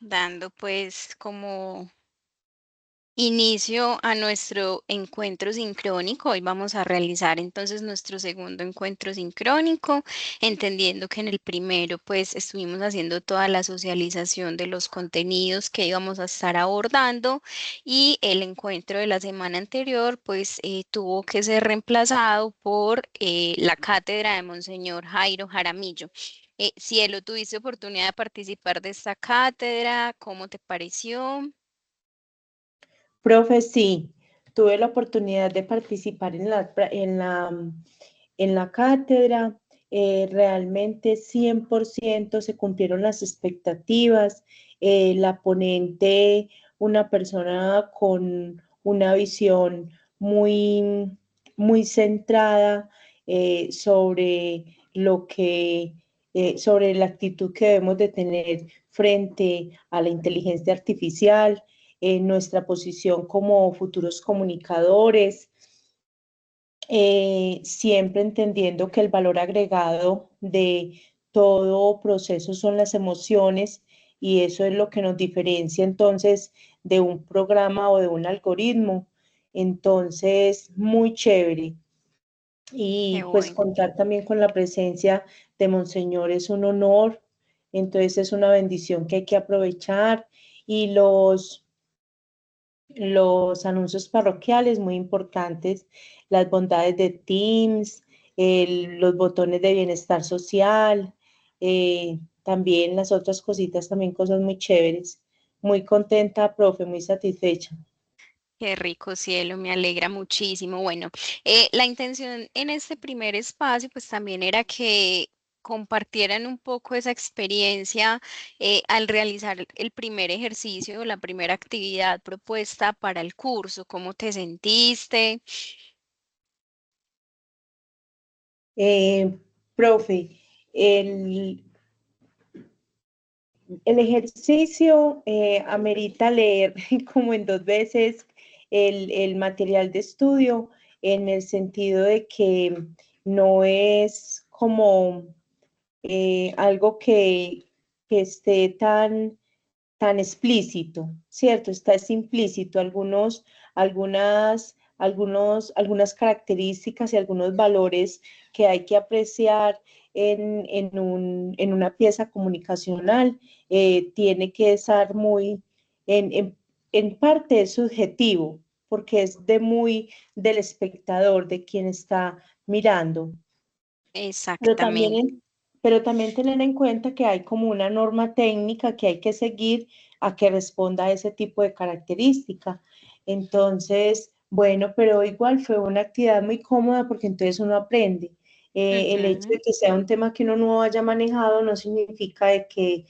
dando pues como inicio a nuestro encuentro sincrónico. Hoy vamos a realizar entonces nuestro segundo encuentro sincrónico, entendiendo que en el primero pues estuvimos haciendo toda la socialización de los contenidos que íbamos a estar abordando y el encuentro de la semana anterior pues tuvo que ser reemplazado por la cátedra de Monseñor Jairo Jaramillo. Cielo, ¿tuviste oportunidad de participar de esta cátedra? ¿Cómo te pareció? Profe, sí, tuve la oportunidad de participar en la cátedra. Realmente 100% se cumplieron las expectativas. La ponente, una persona con una visión muy, muy centrada sobre sobre la actitud que debemos de tener frente a la inteligencia artificial, nuestra posición como futuros comunicadores, siempre entendiendo que el valor agregado de todo proceso son las emociones y eso es lo que nos diferencia entonces de un programa o de un algoritmo. Entonces, muy chévere. Qué Y pues bueno. contar también con la presencia de Monseñor es un honor, entonces es una bendición que hay que aprovechar y los anuncios parroquiales muy importantes, las bondades de Teams, los botones de bienestar social, también las otras cositas, también cosas muy chéveres. Muy contenta, profe, muy satisfecha. Qué rico, cielo, me alegra muchísimo. Bueno, la intención en este primer espacio pues también era que compartieran un poco esa experiencia al realizar el primer ejercicio, la primera actividad propuesta para el curso. ¿Cómo te sentiste? Eh, Profe, el, el ejercicio amerita leer como en dos veces el material de estudio, en el sentido de que no es como algo que esté tan explícito, ¿cierto? Es implícito algunas características y algunos valores que hay que apreciar en una pieza comunicacional. Tiene que estar en, en, en parte es subjetivo, porque es del espectador, de quien está mirando. Pero Exactamente. también, pero también tener en cuenta que hay como una norma técnica que hay que seguir a que responda a ese tipo de característica. Entonces, bueno, pero igual fue una actividad muy cómoda porque entonces uno aprende. El hecho de Ujú. que sea un tema que uno no haya manejado no significa de que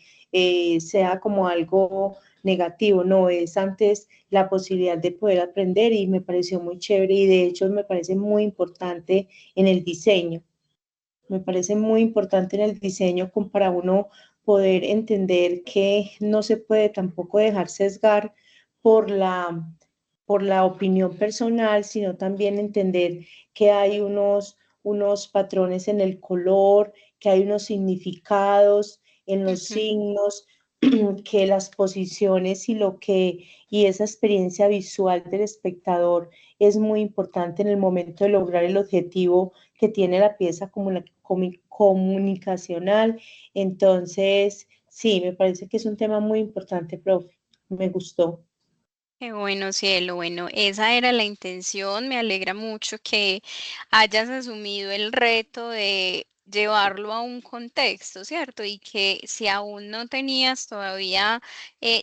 sea como algo negativo, no, es antes la posibilidad de poder aprender y me pareció muy chévere y de hecho me parece muy importante en el diseño. Me parece muy importante en el diseño para uno poder entender que no se puede tampoco dejar sesgar por por la opinión personal, sino también entender que hay unos patrones en el color, que hay unos significados en los Ujú. signos, que las posiciones y esa experiencia visual del espectador es muy importante en el momento de lograr el objetivo que tiene la pieza comunicacional. Entonces, sí, me parece que es un tema muy importante, profe. Me gustó. Qué bueno, cielo. Bueno, esa era la intención. Me alegra mucho que hayas asumido el reto de llevarlo a un contexto, ¿cierto? Y que si aún no tenías todavía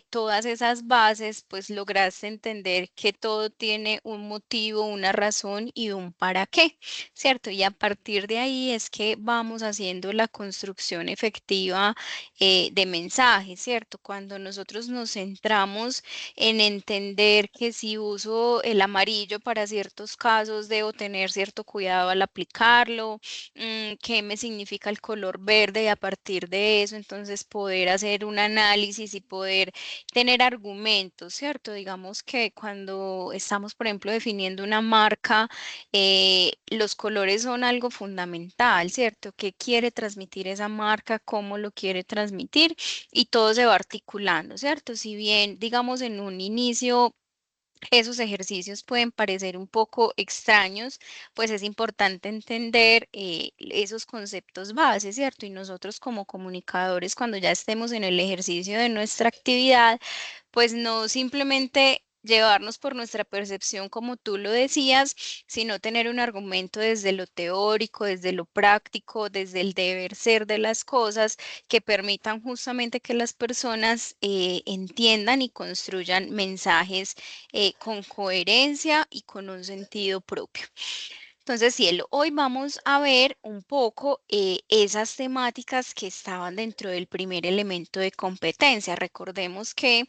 todas esas bases, pues lograste entender que todo tiene un motivo, una razón y un para qué, ¿cierto? Y a partir de ahí es que vamos haciendo la construcción efectiva de mensajes, ¿cierto? Cuando nosotros nos centramos en entender que si uso el amarillo para ciertos casos, debo tener cierto cuidado al aplicarlo, que me me significa el color verde y a partir de eso entonces poder hacer un análisis y poder tener argumentos, ¿cierto? Digamos que cuando estamos, por ejemplo, definiendo una marca, los colores son algo fundamental, ¿cierto? ¿Qué quiere transmitir esa marca? ¿Cómo lo quiere transmitir? Y todo se va articulando, ¿cierto? Si bien, digamos, en un inicio esos ejercicios pueden parecer un poco extraños, pues es importante entender esos conceptos base, ¿cierto? Y nosotros como comunicadores, cuando ya estemos en el ejercicio de nuestra actividad, pues no simplemente llevarnos por nuestra percepción, como tú lo decías, sino tener un argumento desde lo teórico, desde lo práctico, desde el deber ser de las cosas, que permitan justamente que las personas entiendan y construyan mensajes con coherencia y con un sentido propio. Entonces, Cielo, hoy vamos a ver un poco esas temáticas que estaban dentro del primer elemento de competencia. Recordemos que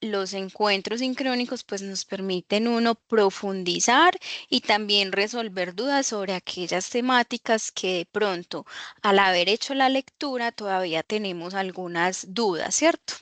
los encuentros sincrónicos pues nos permiten uno profundizar y también resolver dudas sobre aquellas temáticas que de pronto al haber hecho la lectura todavía tenemos algunas dudas, ¿cierto?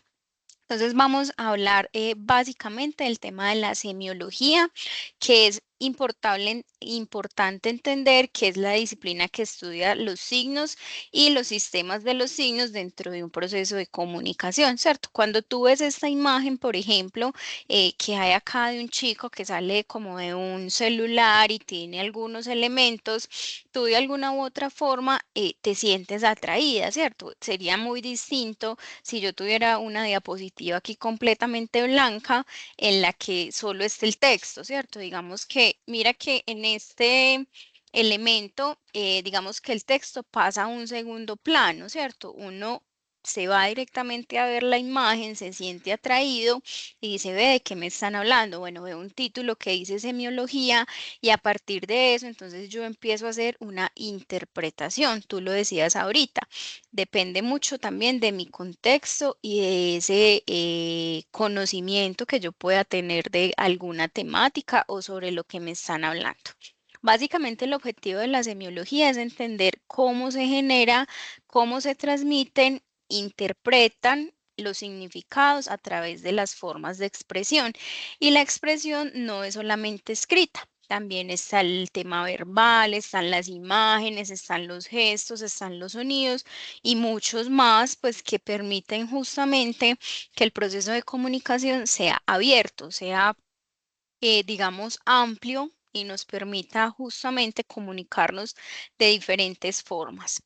Entonces vamos a hablar básicamente del tema de la semiología, que es importante entender que es la disciplina que estudia los signos y los sistemas de los signos dentro de un proceso de comunicación, ¿cierto? Cuando tú ves esta imagen, por ejemplo, que hay acá de un chico que sale como de un celular y tiene algunos elementos, tú de alguna u otra forma te sientes atraída, ¿cierto? Sería muy distinto si yo tuviera una diapositiva aquí completamente blanca en la que solo esté el texto, ¿cierto? Digamos que, mira que en este elemento, digamos que el texto pasa a un segundo plano, ¿cierto? Uno se va directamente a ver la imagen, se siente atraído y dice, ve, ¿de qué me están hablando? Bueno, veo un título que dice semiología y a partir de eso, entonces yo empiezo a hacer una interpretación. Tú lo decías ahorita. Depende mucho también de mi contexto y de ese conocimiento que yo pueda tener de alguna temática o sobre lo que me están hablando. Básicamente el objetivo de la semiología es entender cómo se genera, cómo se transmiten, interpretan los significados a través de las formas de expresión. Y la expresión no es solamente escrita. También está el tema verbal, están las imágenes, están los gestos, están los sonidos y muchos más, pues que permiten justamente que el proceso de comunicación sea abierto, sea, digamos, amplio y nos permita justamente comunicarnos de diferentes formas.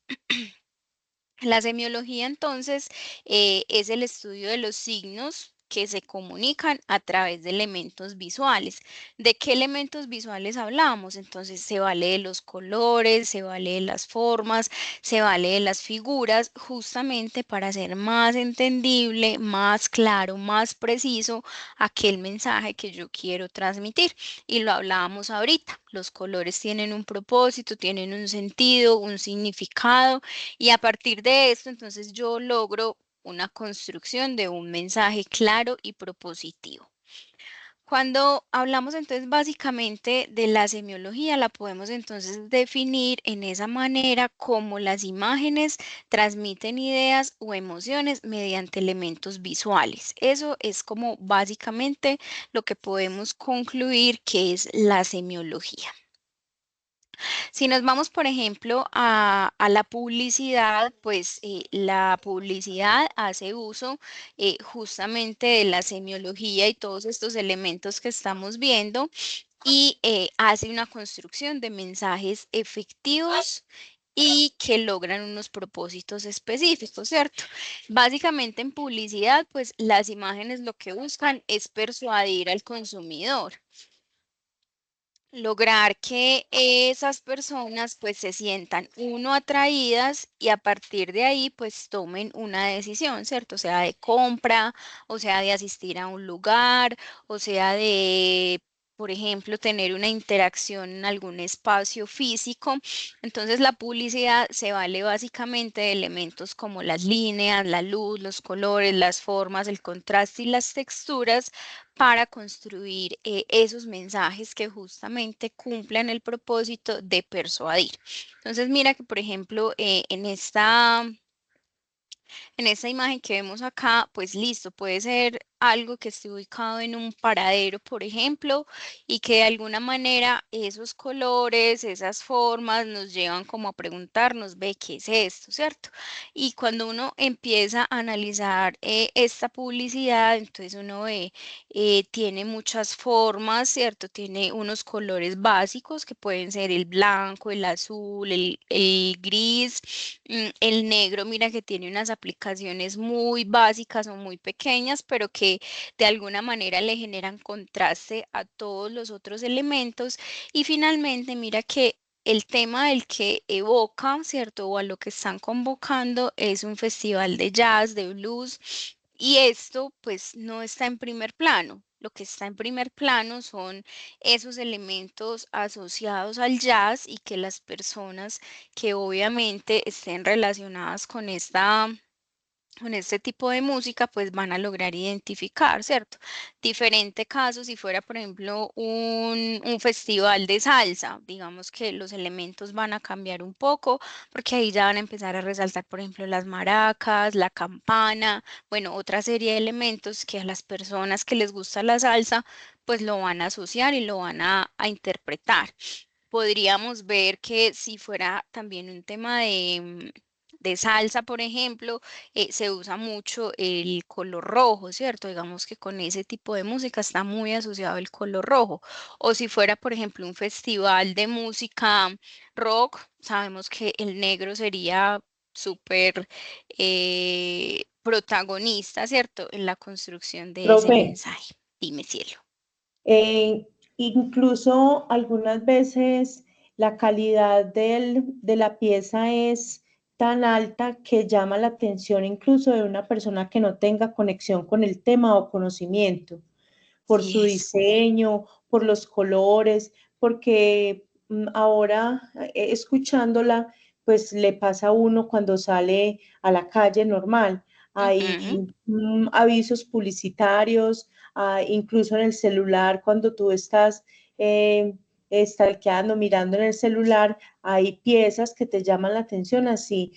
La semiología, entonces, es el estudio de los signos que se comunican a través de elementos visuales. ¿De qué elementos visuales hablamos? Entonces, se vale de los colores, se vale de las formas, se vale de las figuras, justamente para hacer más entendible, más claro, más preciso aquel mensaje que yo quiero transmitir. Y lo hablábamos ahorita. Los colores tienen un propósito, tienen un sentido, un significado y a partir de esto, entonces yo logro una construcción de un mensaje claro y propositivo. Cuando hablamos entonces básicamente de la semiología, la podemos entonces definir en esa manera como las imágenes transmiten ideas o emociones mediante elementos visuales. Eso es como básicamente lo que podemos concluir que es la semiología. Si nos vamos, por ejemplo, a la publicidad, pues la publicidad hace uso justamente de la semiología y todos estos elementos que estamos viendo y hace una construcción de mensajes efectivos y que logran unos propósitos específicos, ¿cierto? Básicamente en publicidad, pues las imágenes lo que buscan es persuadir al consumidor, lograr que esas personas pues se sientan uno atraídas y a partir de ahí pues tomen una decisión, ¿cierto? O sea, de compra, o sea, de asistir a un lugar, o sea, de por ejemplo, tener una interacción en algún espacio físico. Entonces, la publicidad se vale básicamente de elementos como las líneas, la luz, los colores, las formas, el contraste y las texturas para construir esos mensajes que justamente cumplan el propósito de persuadir. Entonces, mira que, por ejemplo, en esta imagen que vemos acá, pues listo, puede ser algo que esté ubicado en un paradero, por ejemplo, y que de alguna manera esos colores, esas formas nos llevan como a preguntarnos, ve, ¿qué es esto? ¿Cierto? Y cuando uno empieza a analizar esta publicidad, entonces uno ve, tiene muchas formas, ¿cierto? Tiene unos colores básicos que pueden ser el blanco, el azul, el gris. El negro, mira que tiene unas aplicaciones muy básicas o muy pequeñas, pero que de alguna manera le generan contraste a todos los otros elementos. Y finalmente, mira que el tema del que evoca, ¿cierto? O a lo que están convocando es un festival de jazz, de blues, y esto pues no está en primer plano. Lo que está en primer plano son esos elementos asociados al jazz y que las personas que obviamente estén relacionadas con este tipo de música, pues van a lograr identificar, ¿cierto? Diferente caso si fuera, por ejemplo, un festival de salsa, digamos que los elementos van a cambiar un poco, porque ahí ya van a empezar a resaltar, por ejemplo, las maracas, la campana, bueno, otra serie de elementos que a las personas que les gusta la salsa, pues lo van a asociar y lo van a interpretar. Podríamos ver que si fuera también un tema de salsa, por ejemplo, se usa mucho el color rojo, ¿cierto? Digamos que con ese tipo de música está muy asociado el color rojo. O si fuera, por ejemplo, un festival de música rock, sabemos que el negro sería súper protagonista, ¿cierto? En la construcción de ese Profe, mensaje. Dime, cielo. Eh, incluso algunas veces la calidad de la pieza es tan alta que llama la atención incluso de una persona que no tenga conexión con el tema o conocimiento por Sí su es. diseño, por los colores, porque ahora escuchándola, pues le pasa a uno cuando sale a la calle normal. Ujú, Hay avisos publicitarios, incluso en el celular, cuando tú estás stalkeando, mirando en el celular, hay piezas que te llaman la atención así.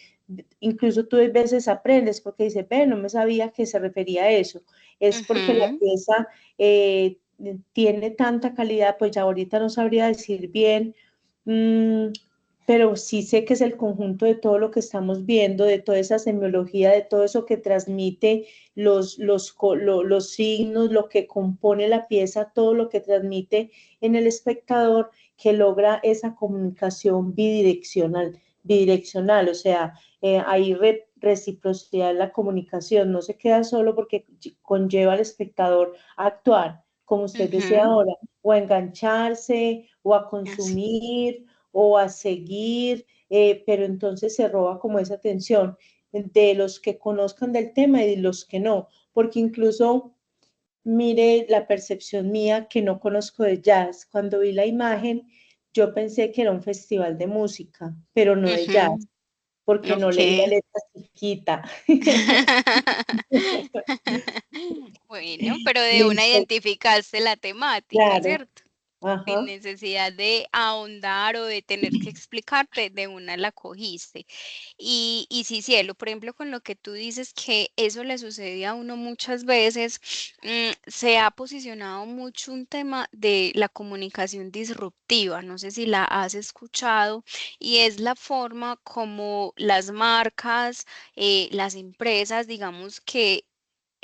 Incluso tú a veces aprendes porque dices, ve, no me sabía que se refería a eso. Es porque la ujú, pieza eh, tiene tanta calidad, pues ya ahorita no sabría decir bien, mmm, pero sí sé que es el conjunto de todo lo que estamos viendo, de toda esa semiología, de todo eso que transmite los signos, lo que compone la pieza, todo lo que transmite en el espectador, que logra esa comunicación bidireccional, o sea, hay reciprocidad en la comunicación, no se queda solo porque conlleva al espectador a actuar, como usted decía ujú. ahora, o a engancharse, o a Así. consumir, o a seguir, pero entonces se roba como esa atención de los que conozcan del tema y de los que no, porque incluso mire la percepción mía que no conozco de jazz. Cuando vi la imagen, yo pensé que era un festival de música, pero no de jazz, Ujú, porque no leí la ok. letra chiquita. Bueno, pero de una Listo, identificaste la temática, claro. ¿cierto? Sin Ajá. necesidad de ahondar o de tener que explicarte, de una la cogiste. Y sí, cielo, por ejemplo, con lo que tú dices que eso le sucede a uno muchas veces, se ha posicionado mucho un tema de la comunicación disruptiva, no sé si la has escuchado, y es la forma como las marcas, las empresas, digamos que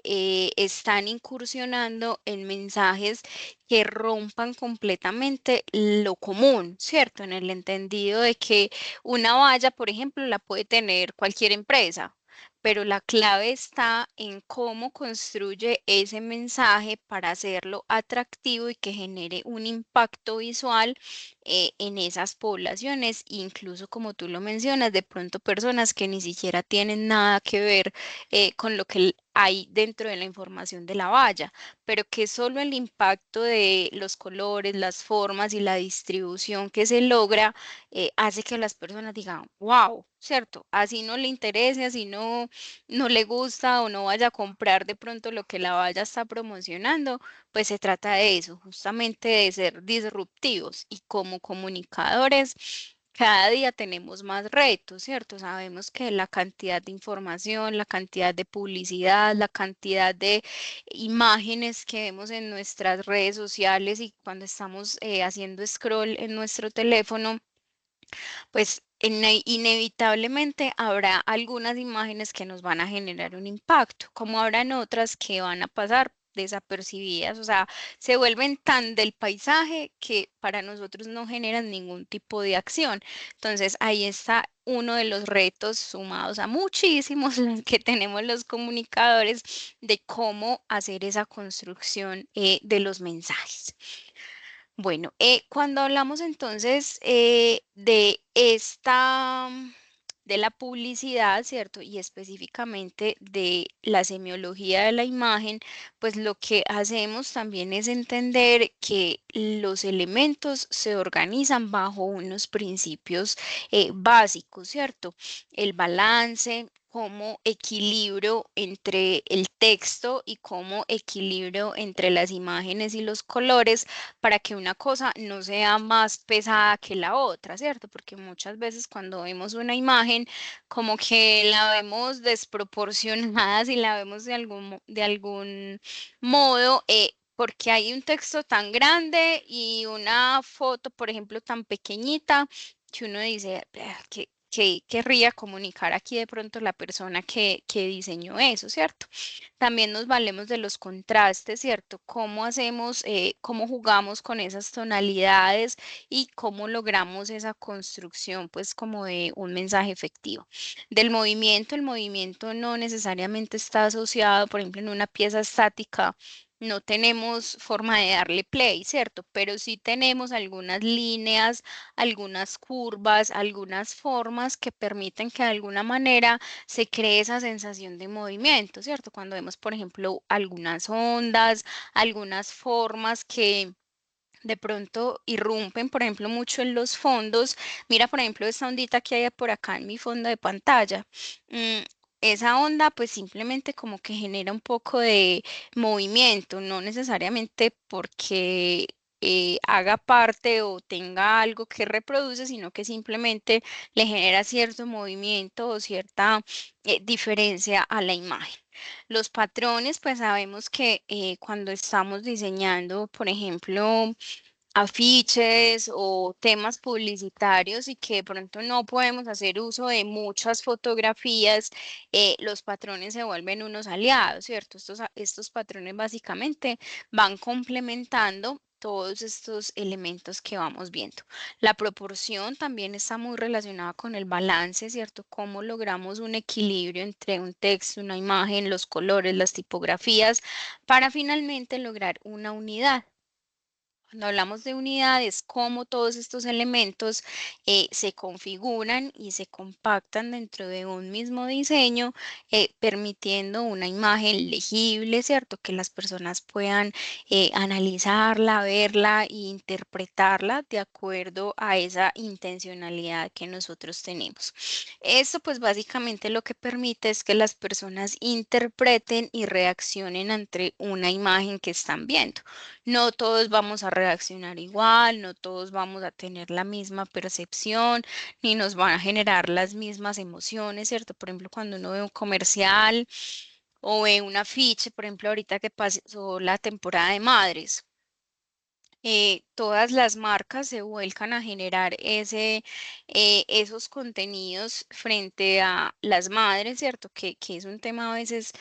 están incursionando en mensajes que rompan completamente lo común, ¿cierto? En el entendido de que una valla, por ejemplo, la puede tener cualquier empresa, pero la clave está en cómo construye ese mensaje para hacerlo atractivo y que genere un impacto visual en esas poblaciones, incluso como tú lo mencionas, de pronto personas que ni siquiera tienen nada que ver con lo que hay dentro de la información de la valla, pero que solo el impacto de los colores, las formas y la distribución que se logra hace que las personas digan, wow, ¿cierto? Así no le interese, así no le gusta o no vaya a comprar de pronto lo que la valla está promocionando, pues se trata de eso, justamente de ser disruptivos y como comunicadores. Cada día tenemos más retos, ¿cierto? Sabemos que la cantidad de información, la cantidad de publicidad, la cantidad de imágenes que vemos en nuestras redes sociales y cuando estamos haciendo scroll en nuestro teléfono, pues inevitablemente habrá algunas imágenes que nos van a generar un impacto, como habrán otras que van a pasar desapercibidas, o sea, se vuelven tan del paisaje que para nosotros no generan ningún tipo de acción. Entonces, ahí está uno de los retos sumados a muchísimos que tenemos los comunicadores de cómo hacer esa construcción de los mensajes. Bueno, cuando hablamos entonces de la publicidad, ¿cierto? Y específicamente de la semiología de la imagen, pues lo que hacemos también es entender que los elementos se organizan bajo unos principios básicos, ¿cierto? El balance, como equilibrio entre el texto y como equilibrio entre las imágenes y los colores para que una cosa no sea más pesada que la otra, ¿cierto? Porque muchas veces cuando vemos una imagen, como que la vemos desproporcionada, si la vemos de algún modo, porque hay un texto tan grande y una foto, por ejemplo, tan pequeñita, que uno dice, que querría comunicar aquí de pronto la persona que diseñó eso, ¿cierto? También nos valemos de los contrastes, ¿cierto? Cómo hacemos, cómo jugamos con esas tonalidades y cómo logramos esa construcción, pues, como de un mensaje efectivo. Del movimiento, el movimiento no necesariamente está asociado, por ejemplo, en una pieza estática. No tenemos forma de darle play, ¿cierto? Pero sí tenemos algunas líneas, algunas curvas, algunas formas que permiten que de alguna manera se cree esa sensación de movimiento, ¿cierto? Cuando vemos, por ejemplo, algunas ondas, algunas formas que de pronto irrumpen, por ejemplo, mucho en los fondos. Mira, por ejemplo, esta ondita que hay por acá en mi fondo de pantalla. Mm, esa onda, pues simplemente como que genera un poco de movimiento, no necesariamente porque haga parte o tenga algo que reproduce, sino que simplemente le genera cierto movimiento o cierta diferencia a la imagen. Los patrones, pues sabemos que cuando estamos diseñando, por ejemplo, afiches o temas publicitarios y que de pronto no podemos hacer uso de muchas fotografías, los patrones se vuelven unos aliados, ¿cierto? Estos patrones básicamente van complementando todos estos elementos que vamos viendo. La proporción también está muy relacionada con el balance, ¿cierto? Cómo logramos un equilibrio entre un texto, una imagen, los colores, las tipografías, para finalmente lograr una unidad. Cuando hablamos de unidades, cómo todos estos elementos se configuran y se compactan dentro de un mismo diseño, permitiendo una imagen legible, ¿cierto? Que las personas puedan analizarla, verla e interpretarla de acuerdo a esa intencionalidad que nosotros tenemos. Esto pues básicamente lo que permite es que las personas interpreten y reaccionen ante una imagen que están viendo. No todos vamos a reaccionar igual, no todos vamos a tener la misma percepción, ni nos van a generar las mismas emociones, ¿cierto? Por ejemplo, cuando uno ve un comercial o ve un afiche, por ejemplo, ahorita que pasó la temporada de madres. Todas las marcas se vuelcan a generar esos contenidos frente a las madres, ¿cierto? Que es un tema a veces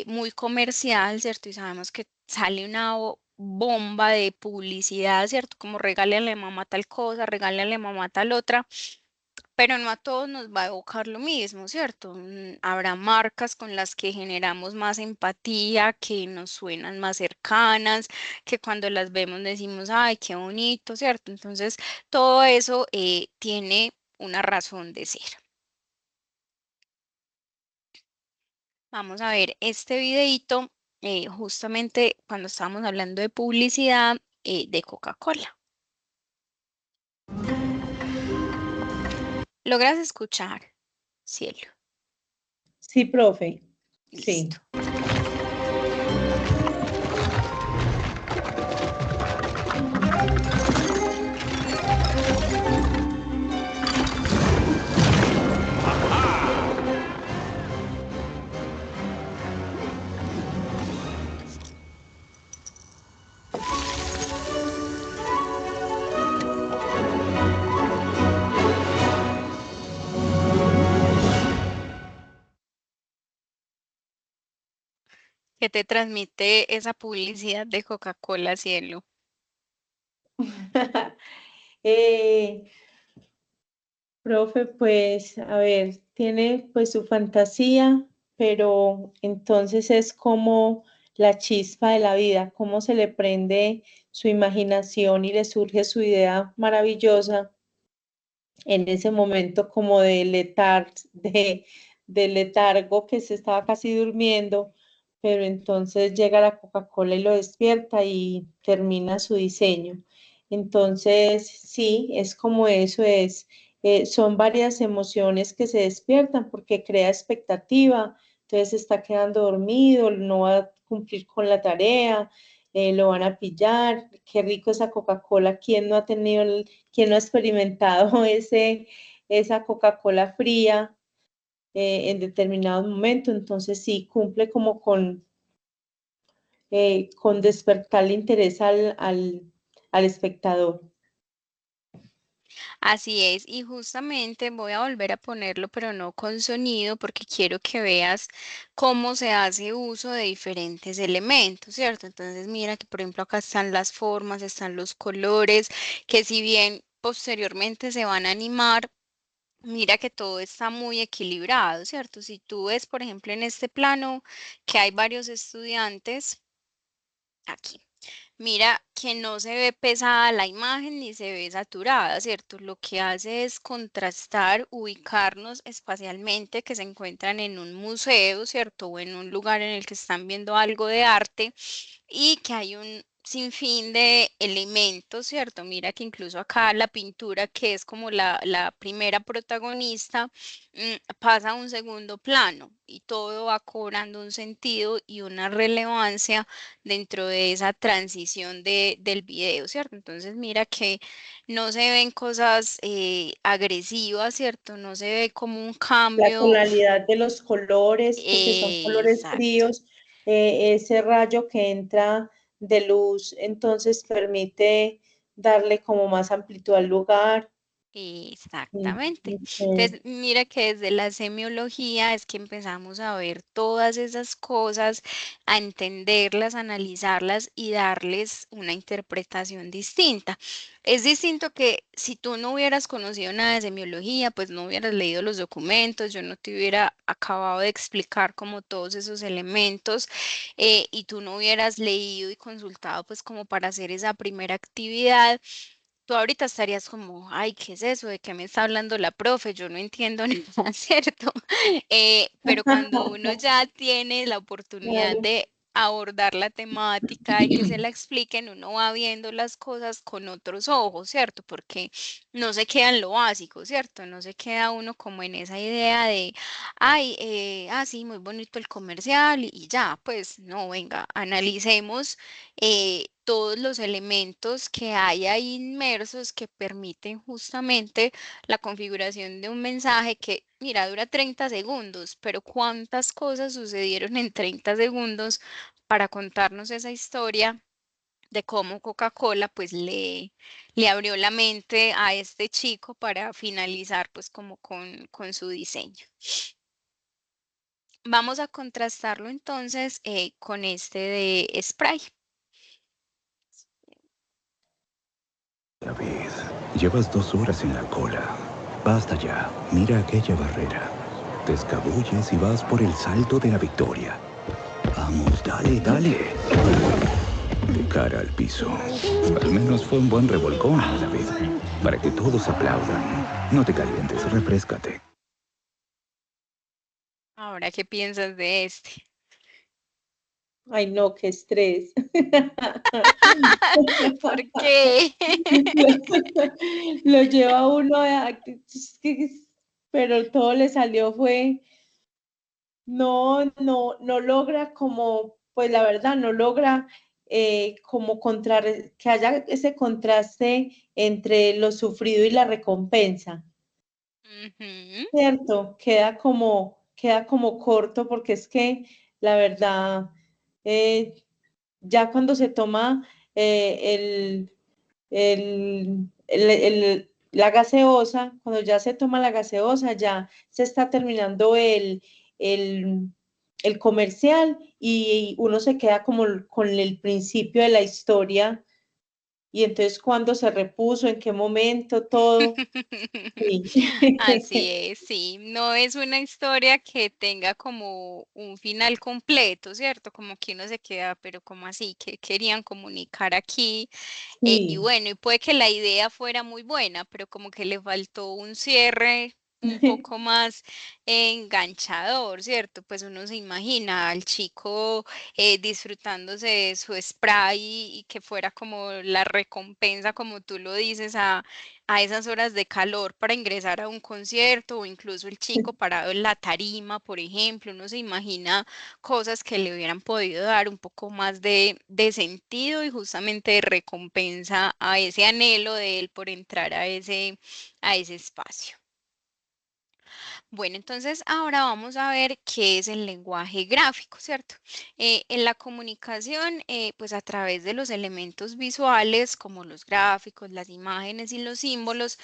muy comercial, ¿cierto? Y sabemos que sale una bomba de publicidad, ¿cierto? Como regálale a mamá tal cosa, regálale a mamá tal otra. Pero no a todos nos va a evocar lo mismo, ¿cierto? Habrá marcas con las que generamos más empatía, que nos suenan más cercanas, que cuando las vemos decimos, ay, qué bonito, ¿cierto? Entonces, todo eso tiene una razón de ser. Vamos a ver este videito justamente cuando estábamos hablando de publicidad de Coca-Cola. ¿Logras escuchar, cielo? Sí, profe. Listo. Sí. ¿Qué te transmite esa publicidad de Coca-Cola, cielo? Eh, Profe, pues, a ver, tiene pues su fantasía, pero entonces es como la chispa de la vida, cómo se le prende su imaginación y le surge su idea maravillosa en ese momento como de letargo que se estaba casi durmiendo, pero entonces llega la Coca-Cola y lo despierta y termina su diseño. Entonces, sí, es como eso es. Son varias emociones que se despiertan porque crea expectativa, entonces está quedando dormido, no va a cumplir con la tarea, lo van a pillar, qué rico esa Coca-Cola, ¿quién no ha tenido quién no ha experimentado esa Coca-Cola fría en determinados momentos? Entonces sí, cumple como con despertar el interés al espectador. Así es, y justamente voy a volver a ponerlo, pero no con sonido, porque quiero que veas cómo se hace uso de diferentes elementos, ¿cierto? Entonces, mira que, por ejemplo, acá están las formas, están los colores, que si bien posteriormente se van a animar, mira que todo está muy equilibrado, ¿cierto? Si tú ves, por ejemplo, en este plano que hay varios estudiantes, aquí. Mira que no se ve pesada la imagen ni se ve saturada, ¿cierto? Lo que hace es contrastar, ubicarnos espacialmente que se encuentran en un museo, ¿cierto? O en un lugar en el que están viendo algo de arte y que hay un sinfín de elementos, ¿cierto? Mira que incluso acá la pintura, que es como la primera protagonista, pasa a un segundo plano y todo va cobrando un sentido y una relevancia dentro de esa transición del video, ¿cierto? Entonces mira que no se ven cosas agresivas, ¿cierto? No se ve como un La cambio tonalidad de los colores, porque son colores exacto. fríos, ese rayo que entra de luz, entonces permite darle como más amplitud al lugar. Mm, Exactamente. ok. Entonces, mira que desde la semiología es que empezamos a ver todas esas cosas, a entenderlas, a analizarlas y darles una interpretación distinta. Es distinto que si tú no hubieras conocido nada de semiología, pues no hubieras leído los documentos, yo no te hubiera acabado de explicar como todos esos elementos y tú no hubieras leído y consultado pues como para hacer esa primera actividad. Tú ahorita estarías como, ay, ¿qué es eso? ¿De qué me está hablando la profe? Yo no entiendo nada, ¿cierto? Pero cuando uno ya tiene la oportunidad Claro. de abordar la temática y que se la expliquen, uno va viendo las cosas con otros ojos, ¿cierto? Porque no se queda en lo básico, ¿cierto? No se queda uno como en esa idea de, ay, sí, muy bonito el comercial y ya, pues no, venga, analicemos todos los elementos que hay ahí inmersos que permiten justamente la configuración de un mensaje que, mira, dura 30 segundos, pero cuántas cosas sucedieron en 30 segundos para contarnos esa historia de cómo Coca-Cola pues le abrió la mente a este chico para finalizar pues como con su diseño. Vamos a contrastarlo entonces con este de spray. David, llevas 2 horas en la cola. Basta ya, mira aquella barrera. Te escabulles y vas por el salto de la victoria. Vamos, dale, dale. De cara al piso. Al menos fue un buen revolcón, David. Para que todos aplaudan. No te calientes, refréscate. A Ahora, ¿qué piensas de este? Ay, no, qué estrés. ¿Por qué? Lo lleva uno pero todo le salió fue, no logra como, pues la verdad, no logra como que haya ese contraste entre lo sufrido y la recompensa. Ujú. Cierto, queda como corto porque es que la verdad, eh, ya cuando se toma la gaseosa, cuando ya se toma la gaseosa, ya se está terminando el, el comercial y uno se queda como con el principio de la historia y entonces cuándo se repuso, en qué momento, todo. Sí. Así es, sí. No es una historia que tenga como un final completo, ¿cierto? Como que uno se queda, pero ¿cómo así? ¿Qué querían comunicar aquí? Y Sí. bueno, y puede que la idea fuera muy buena, pero como que le faltó un cierre un poco más enganchador, ¿cierto? Pues uno se imagina al chico disfrutándose de su spray y que fuera como la recompensa, como tú lo dices, a esas horas de calor para ingresar a un concierto o incluso el chico parado en la tarima, por ejemplo, uno se imagina cosas que le hubieran podido dar un poco más de sentido y justamente de recompensa a ese anhelo de él por entrar a ese espacio. Bueno, entonces ahora vamos a ver qué es el lenguaje gráfico, ¿cierto? En la comunicación, pues a través de los elementos visuales como los gráficos, las imágenes y los símbolos,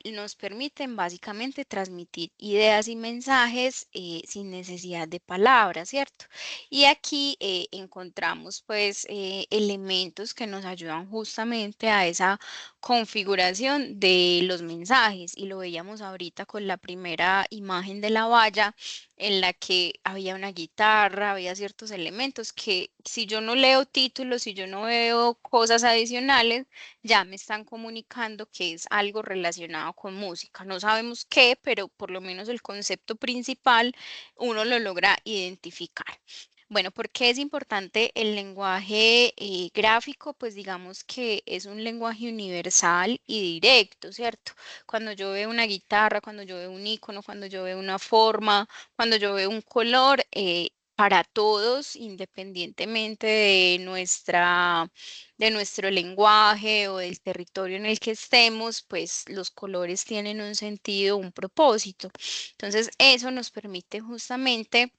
nos permiten básicamente transmitir ideas y mensajes sin necesidad de palabras, ¿cierto? Y aquí encontramos pues elementos que nos ayudan justamente a esa configuración de los mensajes y lo veíamos ahorita con la primera imagen de la valla en la que había una guitarra, había ciertos elementos que si yo no leo títulos, si yo no veo cosas adicionales, ya me están comunicando que es algo relacionado con música. No sabemos qué, pero por lo menos el concepto principal uno lo logra identificar. Bueno, ¿por qué es importante el lenguaje gráfico? Pues digamos que es un lenguaje universal y directo, ¿cierto? Cuando yo veo una guitarra, cuando yo veo un icono, cuando yo veo una forma, cuando yo veo un color, para todos, independientemente de nuestro lenguaje o del territorio en el que estemos, pues los colores tienen un sentido, un propósito. Entonces, eso nos permite justamente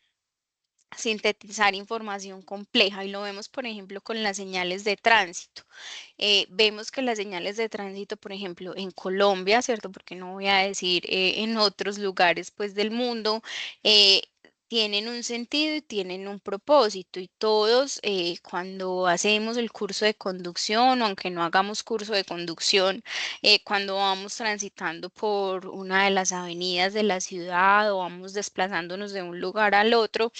sintetizar información compleja y lo vemos, por ejemplo, con las señales de tránsito. Vemos que las señales de tránsito, por ejemplo, en Colombia, ¿cierto? Porque no voy a decir en otros lugares, pues, del mundo, tienen un sentido y tienen un propósito y todos cuando hacemos el curso de conducción o aunque no hagamos curso de conducción, cuando vamos transitando por una de las avenidas de la ciudad o vamos desplazándonos de un lugar al otro,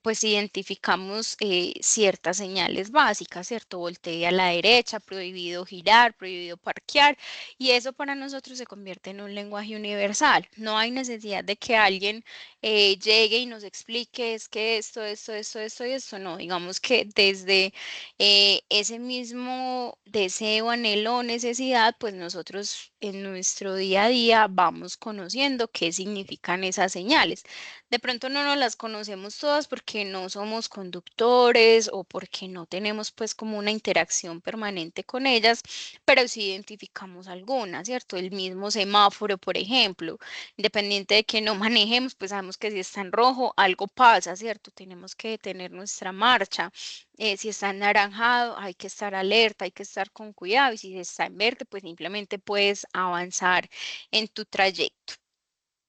pues identificamos ciertas señales básicas, ¿cierto? Voltee a la derecha, prohibido girar, prohibido parquear, y eso para nosotros se convierte en un lenguaje universal. No hay necesidad de que alguien llegue y nos explique es que esto y esto, no, digamos que desde ese mismo deseo, anhelo o necesidad, pues nosotros en nuestro día a día vamos conociendo qué significan esas señales. De pronto no nos las conocemos todas porque no somos conductores o porque no tenemos pues como una interacción permanente con ellas, pero sí identificamos algunas, ¿cierto? El mismo semáforo, por ejemplo, independiente de que no manejemos, pues sabemos que si está en rojo, algo pasa, ¿cierto? Tenemos que detener nuestra marcha. Si está en naranjado, hay que estar alerta, hay que estar con cuidado y si está en verde, pues simplemente puedes avanzar en tu trayecto.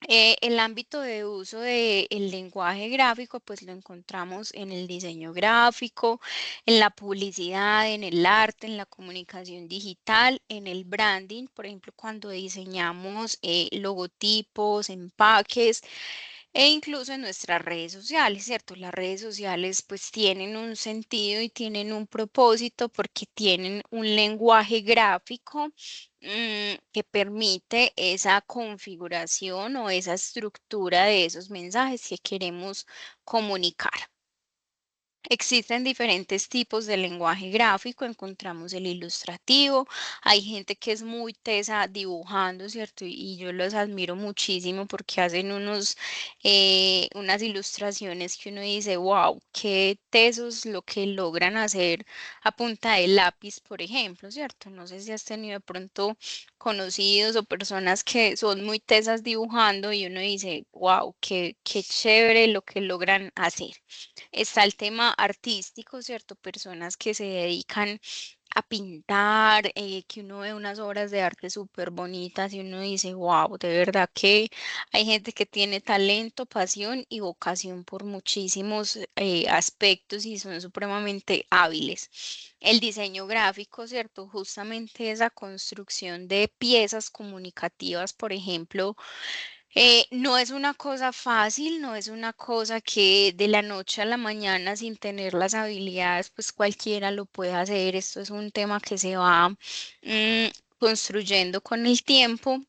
El ámbito de uso del lenguaje gráfico, pues lo encontramos en el diseño gráfico, en la publicidad, en el arte, en la comunicación digital, en el branding, por ejemplo, cuando diseñamos logotipos, empaques e incluso en nuestras redes sociales, ¿cierto? Las redes sociales pues tienen un sentido y tienen un propósito porque tienen un lenguaje gráfico que permite esa configuración o esa estructura de esos mensajes que queremos comunicar. Existen diferentes tipos de lenguaje gráfico, encontramos el ilustrativo, hay gente que es muy tesa dibujando, ¿cierto? Y yo los admiro muchísimo porque hacen unas ilustraciones que uno dice, wow, qué tesos lo que logran hacer a punta de lápiz, por ejemplo, ¿cierto? No sé si has tenido de pronto conocidos o personas que son muy tesas dibujando y uno dice, wow, qué chévere lo que logran hacer. Está el tema artístico, ¿cierto? Personas que se dedican a pintar, que uno ve unas obras de arte súper bonitas y uno dice, wow, de verdad que hay gente que tiene talento, pasión y vocación por muchísimos aspectos y son supremamente hábiles. El diseño gráfico, ¿cierto? Justamente esa construcción de piezas comunicativas, por ejemplo, no es una cosa fácil, no es una cosa que de la noche a la mañana sin tener las habilidades, pues cualquiera lo puede hacer. Esto es un tema que se va construyendo con el tiempo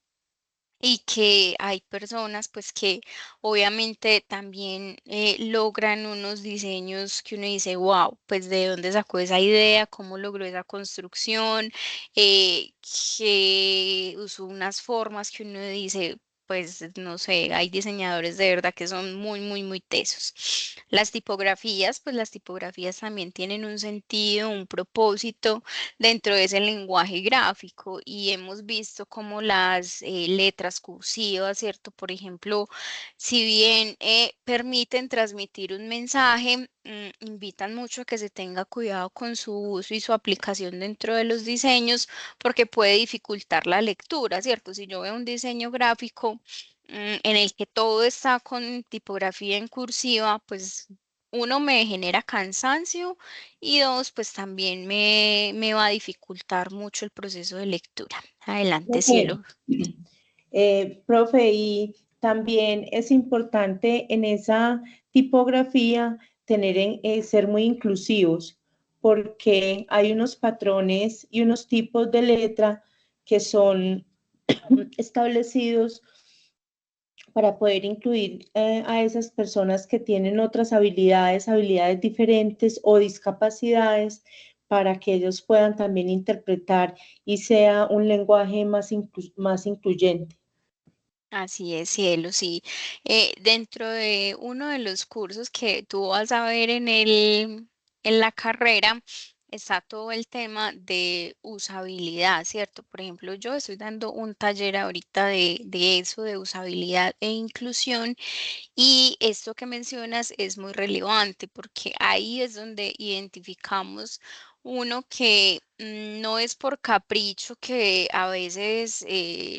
y que hay personas pues que obviamente también logran unos diseños que uno dice, wow, pues de dónde sacó esa idea, cómo logró esa construcción, que usó unas formas que uno dice, pues no sé, hay diseñadores de verdad que son muy, muy, muy tesos. Las tipografías, pues las tipografías también tienen un sentido, un propósito dentro de ese lenguaje gráfico y hemos visto como las letras cursivas, ¿cierto? Por ejemplo, si bien permiten transmitir un mensaje, invitan mucho a que se tenga cuidado con su uso y su aplicación dentro de los diseños porque puede dificultar la lectura, ¿cierto? Si yo veo un diseño gráfico en el que todo está con tipografía en cursiva, pues uno me genera cansancio y dos, pues también me va a dificultar mucho el proceso de lectura. Adelante, Profe, cielo. profe, y también es importante en esa tipografía ser muy inclusivos, porque hay unos patrones y unos tipos de letra que son establecidos para poder incluir a esas personas que tienen otras habilidades, habilidades diferentes o discapacidades, para que ellos puedan también interpretar y sea un lenguaje más incluyente. Así es, cielo, sí. Dentro de uno de los cursos que tú vas a ver en la carrera, está todo el tema de usabilidad, ¿cierto? Por ejemplo, yo estoy dando un taller ahorita de eso, de usabilidad e inclusión. Y esto que mencionas es muy relevante porque ahí es donde identificamos uno que no es por capricho que a veces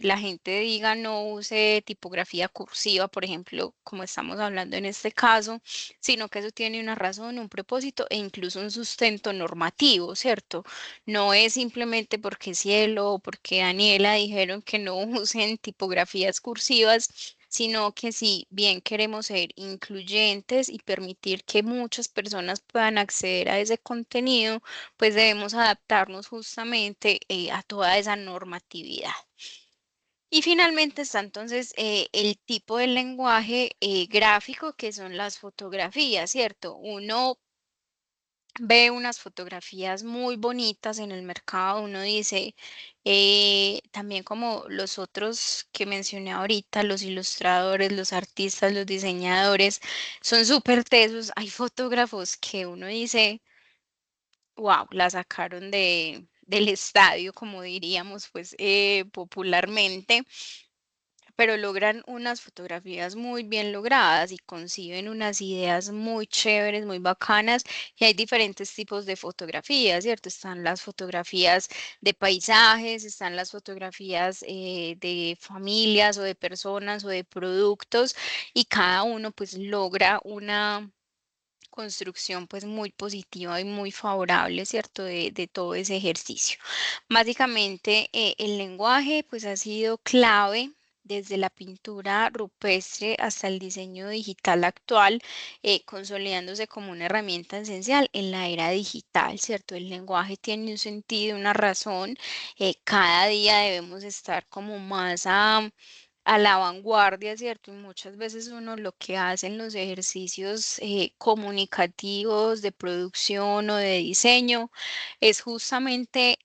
la gente diga no use tipografía cursiva, por ejemplo, como estamos hablando en este caso, sino que eso tiene una razón, un propósito e incluso un sustento normativo, ¿cierto? No es simplemente porque Cielo o porque Daniela dijeron que no usen tipografías cursivas, sino que si bien queremos ser incluyentes y permitir que muchas personas puedan acceder a ese contenido, pues debemos adaptarnos justamente a toda esa normatividad. Y finalmente está entonces el tipo de lenguaje gráfico que son las fotografías, ¿cierto? Uno ve unas fotografías muy bonitas en el mercado, uno dice, también como los otros que mencioné ahorita, los ilustradores, los artistas, los diseñadores, son súper tesos. Hay fotógrafos que uno dice, wow, la sacaron del estadio, como diríamos, pues popularmente, pero logran unas fotografías muy bien logradas y conciben unas ideas muy chéveres, muy bacanas. Y hay diferentes tipos de fotografías, ¿cierto? Están las fotografías de paisajes, están las fotografías de familias o de personas o de productos y cada uno pues logra una construcción pues muy positiva y muy favorable, ¿cierto? De todo ese ejercicio. Básicamente el lenguaje pues ha sido clave desde la pintura rupestre hasta el diseño digital actual, consolidándose como una herramienta esencial en la era digital, ¿cierto? El lenguaje tiene un sentido, una razón. Cada día debemos estar como más a la vanguardia, ¿cierto? Y muchas veces uno lo que hace en los ejercicios comunicativos de producción o de diseño es justamente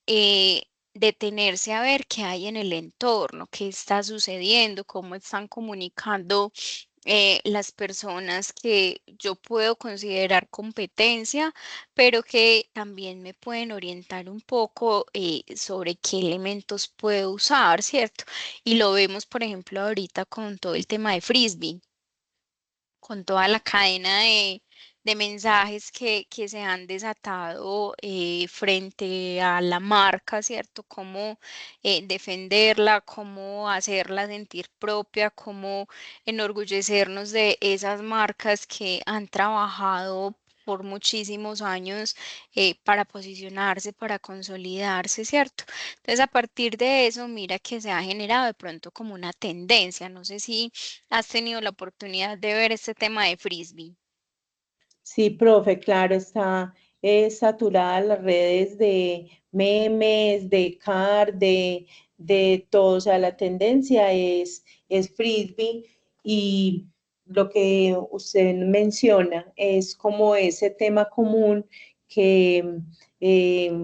detenerse a ver qué hay en el entorno, qué está sucediendo, cómo están comunicando las personas que yo puedo considerar competencia, pero que también me pueden orientar un poco sobre qué elementos puedo usar, ¿cierto? Y lo vemos, por ejemplo, ahorita con todo el tema de Frisbee, con toda la cadena de mensajes que se han desatado frente a la marca, ¿cierto? Cómo defenderla, cómo hacerla sentir propia, cómo enorgullecernos de esas marcas que han trabajado por muchísimos años para posicionarse, para consolidarse, ¿cierto? Entonces, a partir de eso, mira que se ha generado de pronto como una tendencia. No sé si has tenido la oportunidad de ver este tema de Frisbee. Sí, profe, claro, está saturada las redes de memes, de car, de todo, o sea, la tendencia es frisbee y lo que usted menciona es como ese tema común que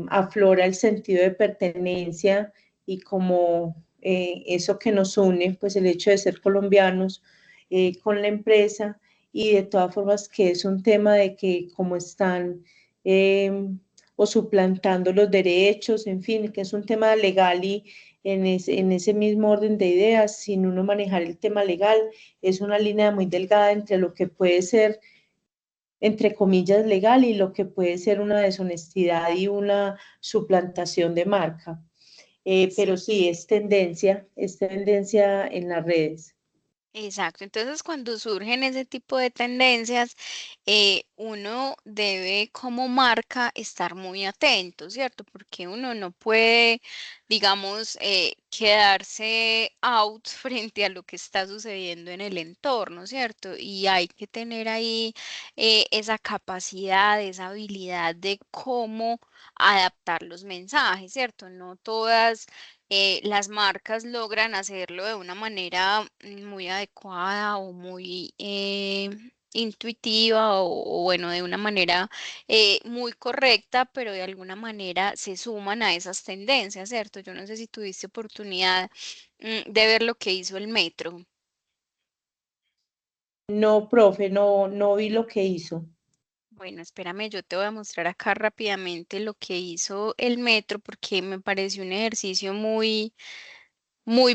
aflora el sentido de pertenencia y como eso que nos une, pues el hecho de ser colombianos con la empresa y de todas formas que es un tema de que como están eh, o suplantando los derechos, en fin, que es un tema legal y en ese mismo orden de ideas, sin uno manejar el tema legal, es una línea muy delgada entre lo que puede ser, entre comillas, legal y lo que puede ser una deshonestidad y una suplantación de marca. Pero Sí. sí, es tendencia en las redes. Exacto, entonces cuando surgen ese tipo de tendencias, uno debe como marca estar muy atento, ¿cierto? Porque uno no puede, digamos, quedarse out frente a lo que está sucediendo en el entorno, ¿cierto? Y hay que tener ahí esa capacidad, esa habilidad de cómo adaptar los mensajes, ¿cierto? No todas las marcas logran hacerlo de una manera muy adecuada o muy intuitiva o bueno, de una manera muy correcta, pero de alguna manera se suman a esas tendencias, ¿cierto? Yo no sé si tuviste oportunidad de ver lo que hizo el metro. No, profe, no vi lo que hizo. Bueno, espérame, yo te voy a mostrar acá rápidamente lo que hizo el metro porque me pareció un ejercicio muy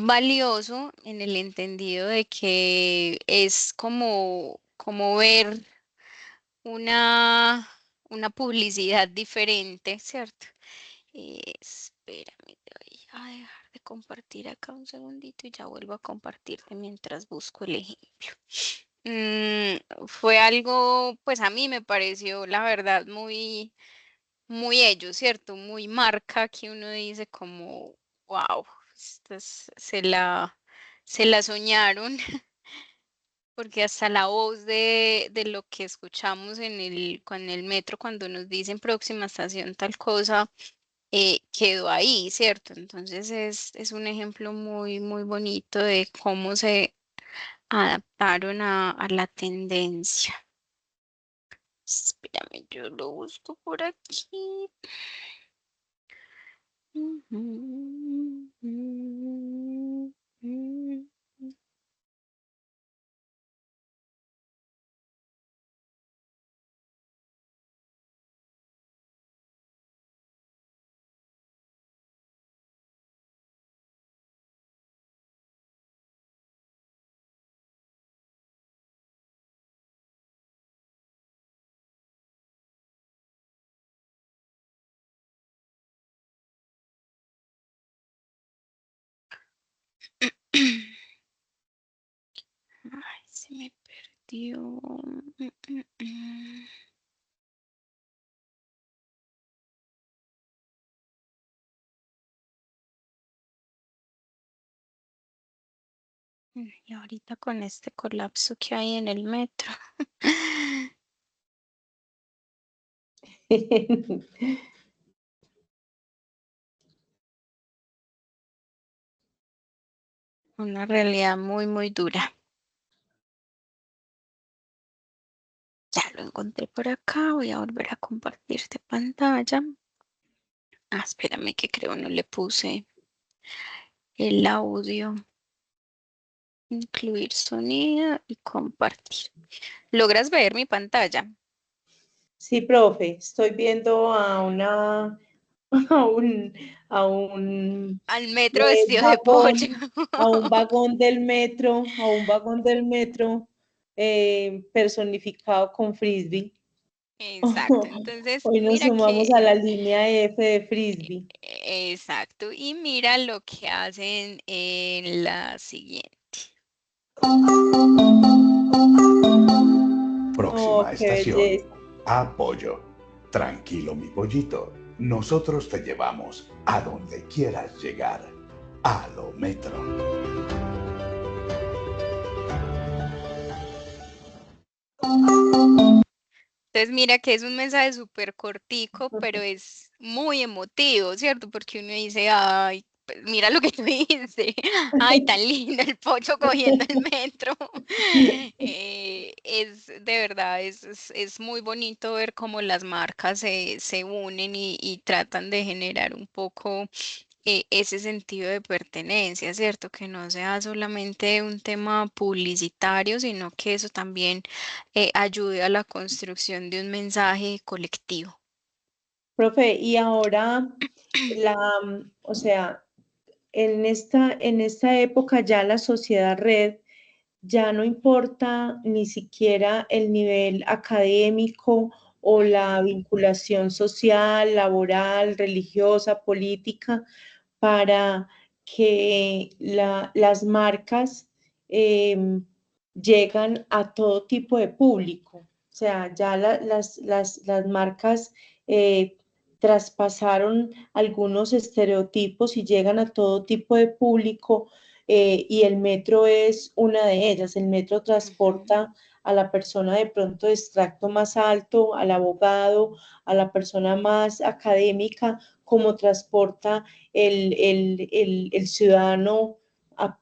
valioso en el entendido de que es como ver una, una publicidad diferente, ¿cierto? Espérame, te voy a dejar de compartir acá un segundito y ya vuelvo a compartirte mientras busco el ejemplo. Fue algo, pues a mí me pareció, la verdad, muy ellos, ¿cierto? Muy marca que uno dice como, wow, se la soñaron, porque hasta la voz de lo que escuchamos con el metro cuando nos dicen próxima estación tal cosa, quedó ahí, ¿cierto? Entonces es un ejemplo muy bonito de cómo se adaptaron a la tendencia. Espérame, yo lo busco por aquí. Ay, se me perdió. Mm. Y ahorita con este colapso que hay en el metro. Una realidad muy, muy dura. Ya lo encontré por acá. Voy a volver a compartirte pantalla. Espérame que creo no le puse el audio. Incluir sonido y compartir. ¿Logras ver mi pantalla? Sí, profe, estoy viendo a una, a un, a un Al metro vestido de pollo. vagón, a un vagón del metro personificado con frisbee. Exacto. Entonces, Hoy nos mira sumamos a que... la línea F de frisbee. Exacto. Y mira lo que hacen en la siguiente. Oh, Próxima qué estación. belleza. Apoyo. Tranquilo, mi pollito. Nosotros te llevamos a donde quieras llegar. A lo metro. Entonces, mira que es un mensaje súper cortico, pero es muy emotivo, ¿cierto? Porque uno dice, ay, pues mira lo que tú dices, ay, tan lindo el pollo cogiendo el metro. Es de verdad, es muy bonito ver cómo las marcas se unen y tratan de generar un poco ese sentido de pertenencia, ¿cierto? Que no sea solamente un tema publicitario, sino que eso también ayude a la construcción de un mensaje colectivo. Profe, y ahora, o sea, en esta época ya la sociedad red ya no importa ni siquiera el nivel académico o la Ujú, vinculación social, laboral, religiosa, política, para que las marcas eh, llegan a todo tipo de público. O sea, ya las marcas eh, traspasaron algunos estereotipos y llegan a todo tipo de público y el metro es una de ellas. El metro ujú, transporta a la persona de pronto de extracto más alto, al abogado, a la persona más académica, como transporta el ciudadano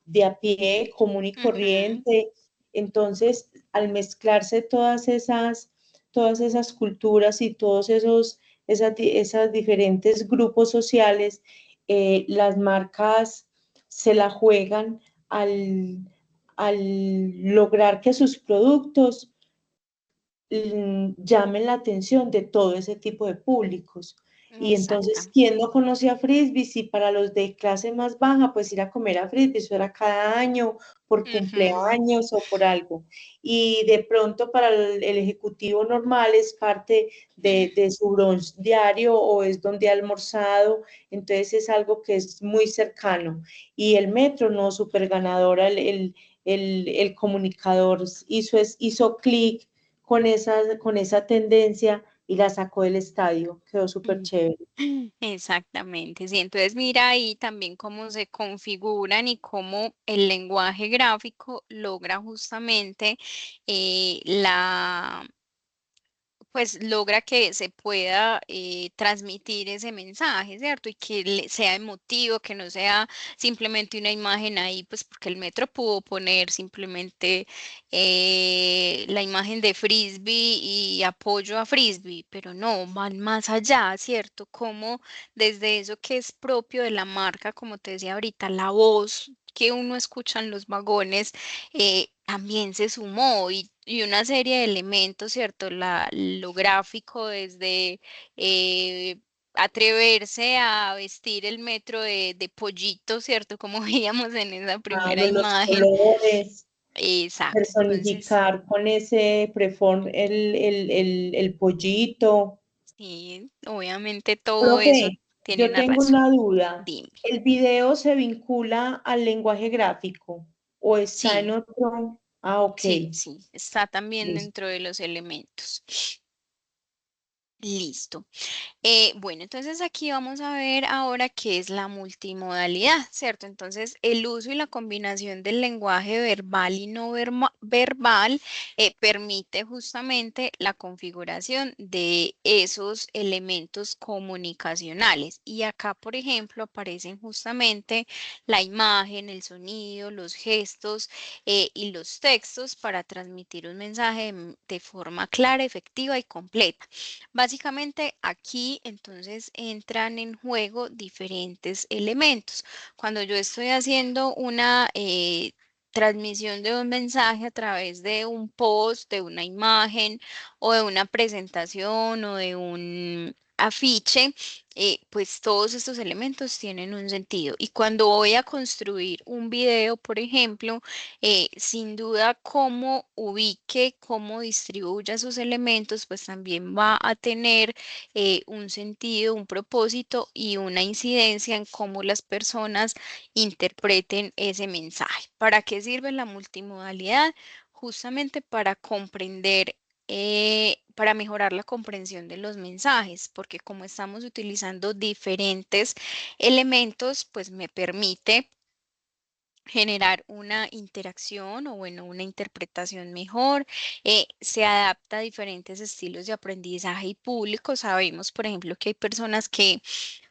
de a pie, común y ujú. corriente. Entonces, al mezclarse todas esas culturas y esas diferentes grupos sociales, las marcas se la juegan al, al lograr que sus productos llamen la atención de todo ese tipo de públicos. Y entonces, Exactamente. ¿quién no conoce a Frisbee? Si para los de clase más baja, pues ir a comer a Frisbee, eso era cada año, por Ujú, cumpleaños o por algo. Y de pronto para el ejecutivo normal es parte de su brunch diario o es donde ha almorzado, entonces es algo que es muy cercano. Y el metro, no, súper ganadora, el comunicador hizo clic con esa tendencia y la sacó del estadio. Quedó súper ujú. chévere. Exactamente, sí. Entonces mira ahí también cómo se configuran y cómo el lenguaje gráfico logra justamente pues logra que se pueda transmitir ese mensaje, ¿cierto? Y que sea emotivo, que no sea simplemente una imagen ahí, pues porque el metro pudo poner simplemente la imagen de Frisbee y apoyo a Frisbee, pero no, van más allá, ¿cierto? Como desde eso que es propio de la marca, como te decía ahorita, la voz que uno escucha en los vagones también se sumó y una serie de elementos, ¿cierto? Lo gráfico desde eh, atreverse a vestir el metro de pollito, ¿cierto? Como veíamos en esa primera Claro, los imagen. colores, Exacto, entonces, personificar con ese preform el pollito. sí, obviamente todo eso Profe, tiene yo una tengo razón. una duda. Dime. ¿El video se vincula al lenguaje gráfico o está en Sí, otro? Ah, ok. sí, sí, está también Listo. dentro de los elementos. Listo. Bueno, entonces aquí vamos a ver ahora qué es la multimodalidad, ¿cierto? Entonces, el uso y la combinación del lenguaje verbal y no verbal permite justamente la configuración de esos elementos comunicacionales. Y acá, por ejemplo, aparecen justamente la imagen, el sonido, los gestos y los textos para transmitir un mensaje de forma clara, efectiva y completa. Básicamente aquí entonces entran en juego diferentes elementos. Cuando yo estoy haciendo una transmisión de un mensaje a través de un post, de una imagen o de una presentación o de un afiche, pues todos estos elementos tienen un sentido. Y cuando voy a construir un video, por ejemplo, sin duda cómo ubique, cómo distribuya sus elementos, pues también va a tener un sentido, un propósito y una incidencia en cómo las personas interpreten ese mensaje. ¿Para qué sirve la multimodalidad? Justamente para comprender, para mejorar la comprensión de los mensajes, porque como estamos utilizando diferentes elementos, pues me permite generar una interacción o bueno, una interpretación mejor, se adapta a diferentes estilos de aprendizaje y público. Sabemos, por ejemplo, que hay personas que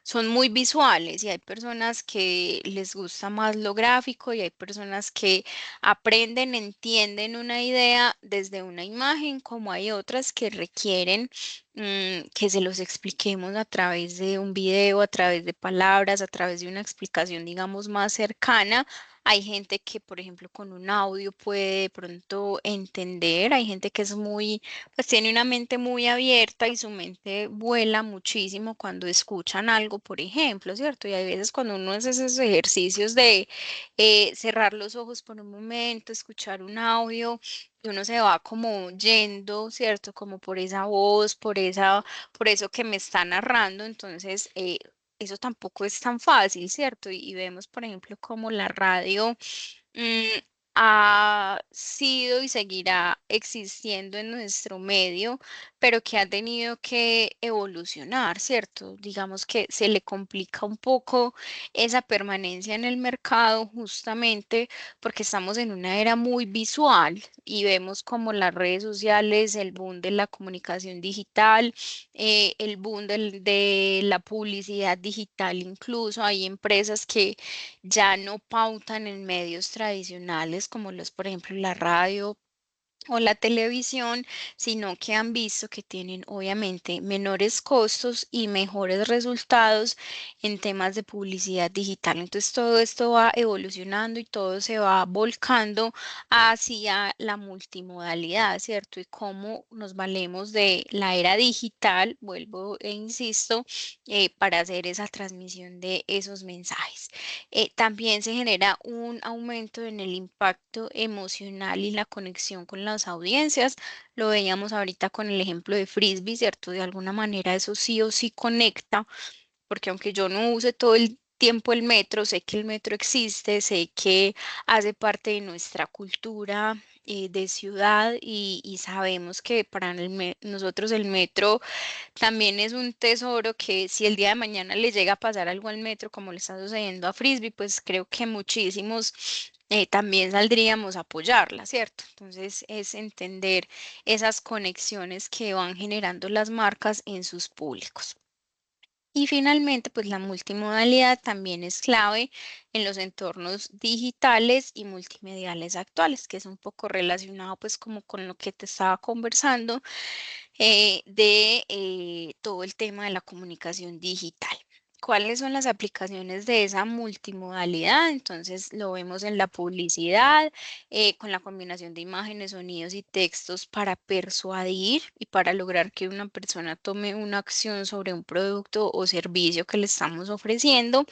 son muy visuales y hay personas que les gusta más lo gráfico y hay personas que aprenden, entienden una idea desde una imagen, como hay otras que requieren que se los expliquemos a través de un video, a través de palabras, a través de una explicación, digamos, más cercana. Hay gente que, por ejemplo, con un audio puede de pronto entender, hay gente que es muy, pues tiene una mente muy abierta y su mente vuela muchísimo cuando escuchan algo, por ejemplo, ¿cierto? Y hay veces cuando uno hace esos ejercicios de cerrar los ojos por un momento, escuchar un audio, y uno se va como yendo, ¿cierto? Como por esa voz, por eso que me está narrando, entonces eso tampoco es tan fácil, ¿cierto? Y vemos, por ejemplo, como la radio mm, ha sido y seguirá existiendo en nuestro medio, pero que ha tenido que evolucionar, ¿cierto? Digamos que se le complica un poco esa permanencia en el mercado justamente porque estamos en una era muy visual y vemos como las redes sociales, el boom de la comunicación digital, el boom de la publicidad digital, incluso hay empresas que ya no pautan en medios tradicionales como los, por ejemplo, la radio o la televisión, sino que han visto que tienen obviamente menores costos y mejores resultados en temas de publicidad digital. Entonces todo esto va evolucionando y todo se va volcando hacia la multimodalidad, ¿cierto? Y cómo nos valemos de la era digital, vuelvo e insisto, para hacer esa transmisión de esos mensajes. También se genera un aumento en el impacto emocional y la conexión con las audiencias. Lo veíamos ahorita con el ejemplo de Frisbee, ¿cierto? De alguna manera eso sí o sí conecta, porque aunque yo no use todo el tiempo el metro, sé que el metro existe, sé que hace parte de nuestra cultura de ciudad y sabemos que para nosotros el metro también es un tesoro que si el día de mañana le llega a pasar algo al metro, como le está sucediendo a Frisbee, pues creo que muchísimos también saldríamos a apoyarla, ¿cierto? Entonces es entender esas conexiones que van generando las marcas en sus públicos. Y finalmente, pues la multimodalidad también es clave en los entornos digitales y multimediales actuales, que es un poco relacionado pues como con lo que te estaba conversando de todo el tema de la comunicación digital. ¿Cuáles son las aplicaciones de esa multimodalidad? Entonces lo vemos en la publicidad, con la combinación de imágenes, sonidos y textos para persuadir y para lograr que una persona tome una acción sobre un producto o servicio que le estamos ofreciendo.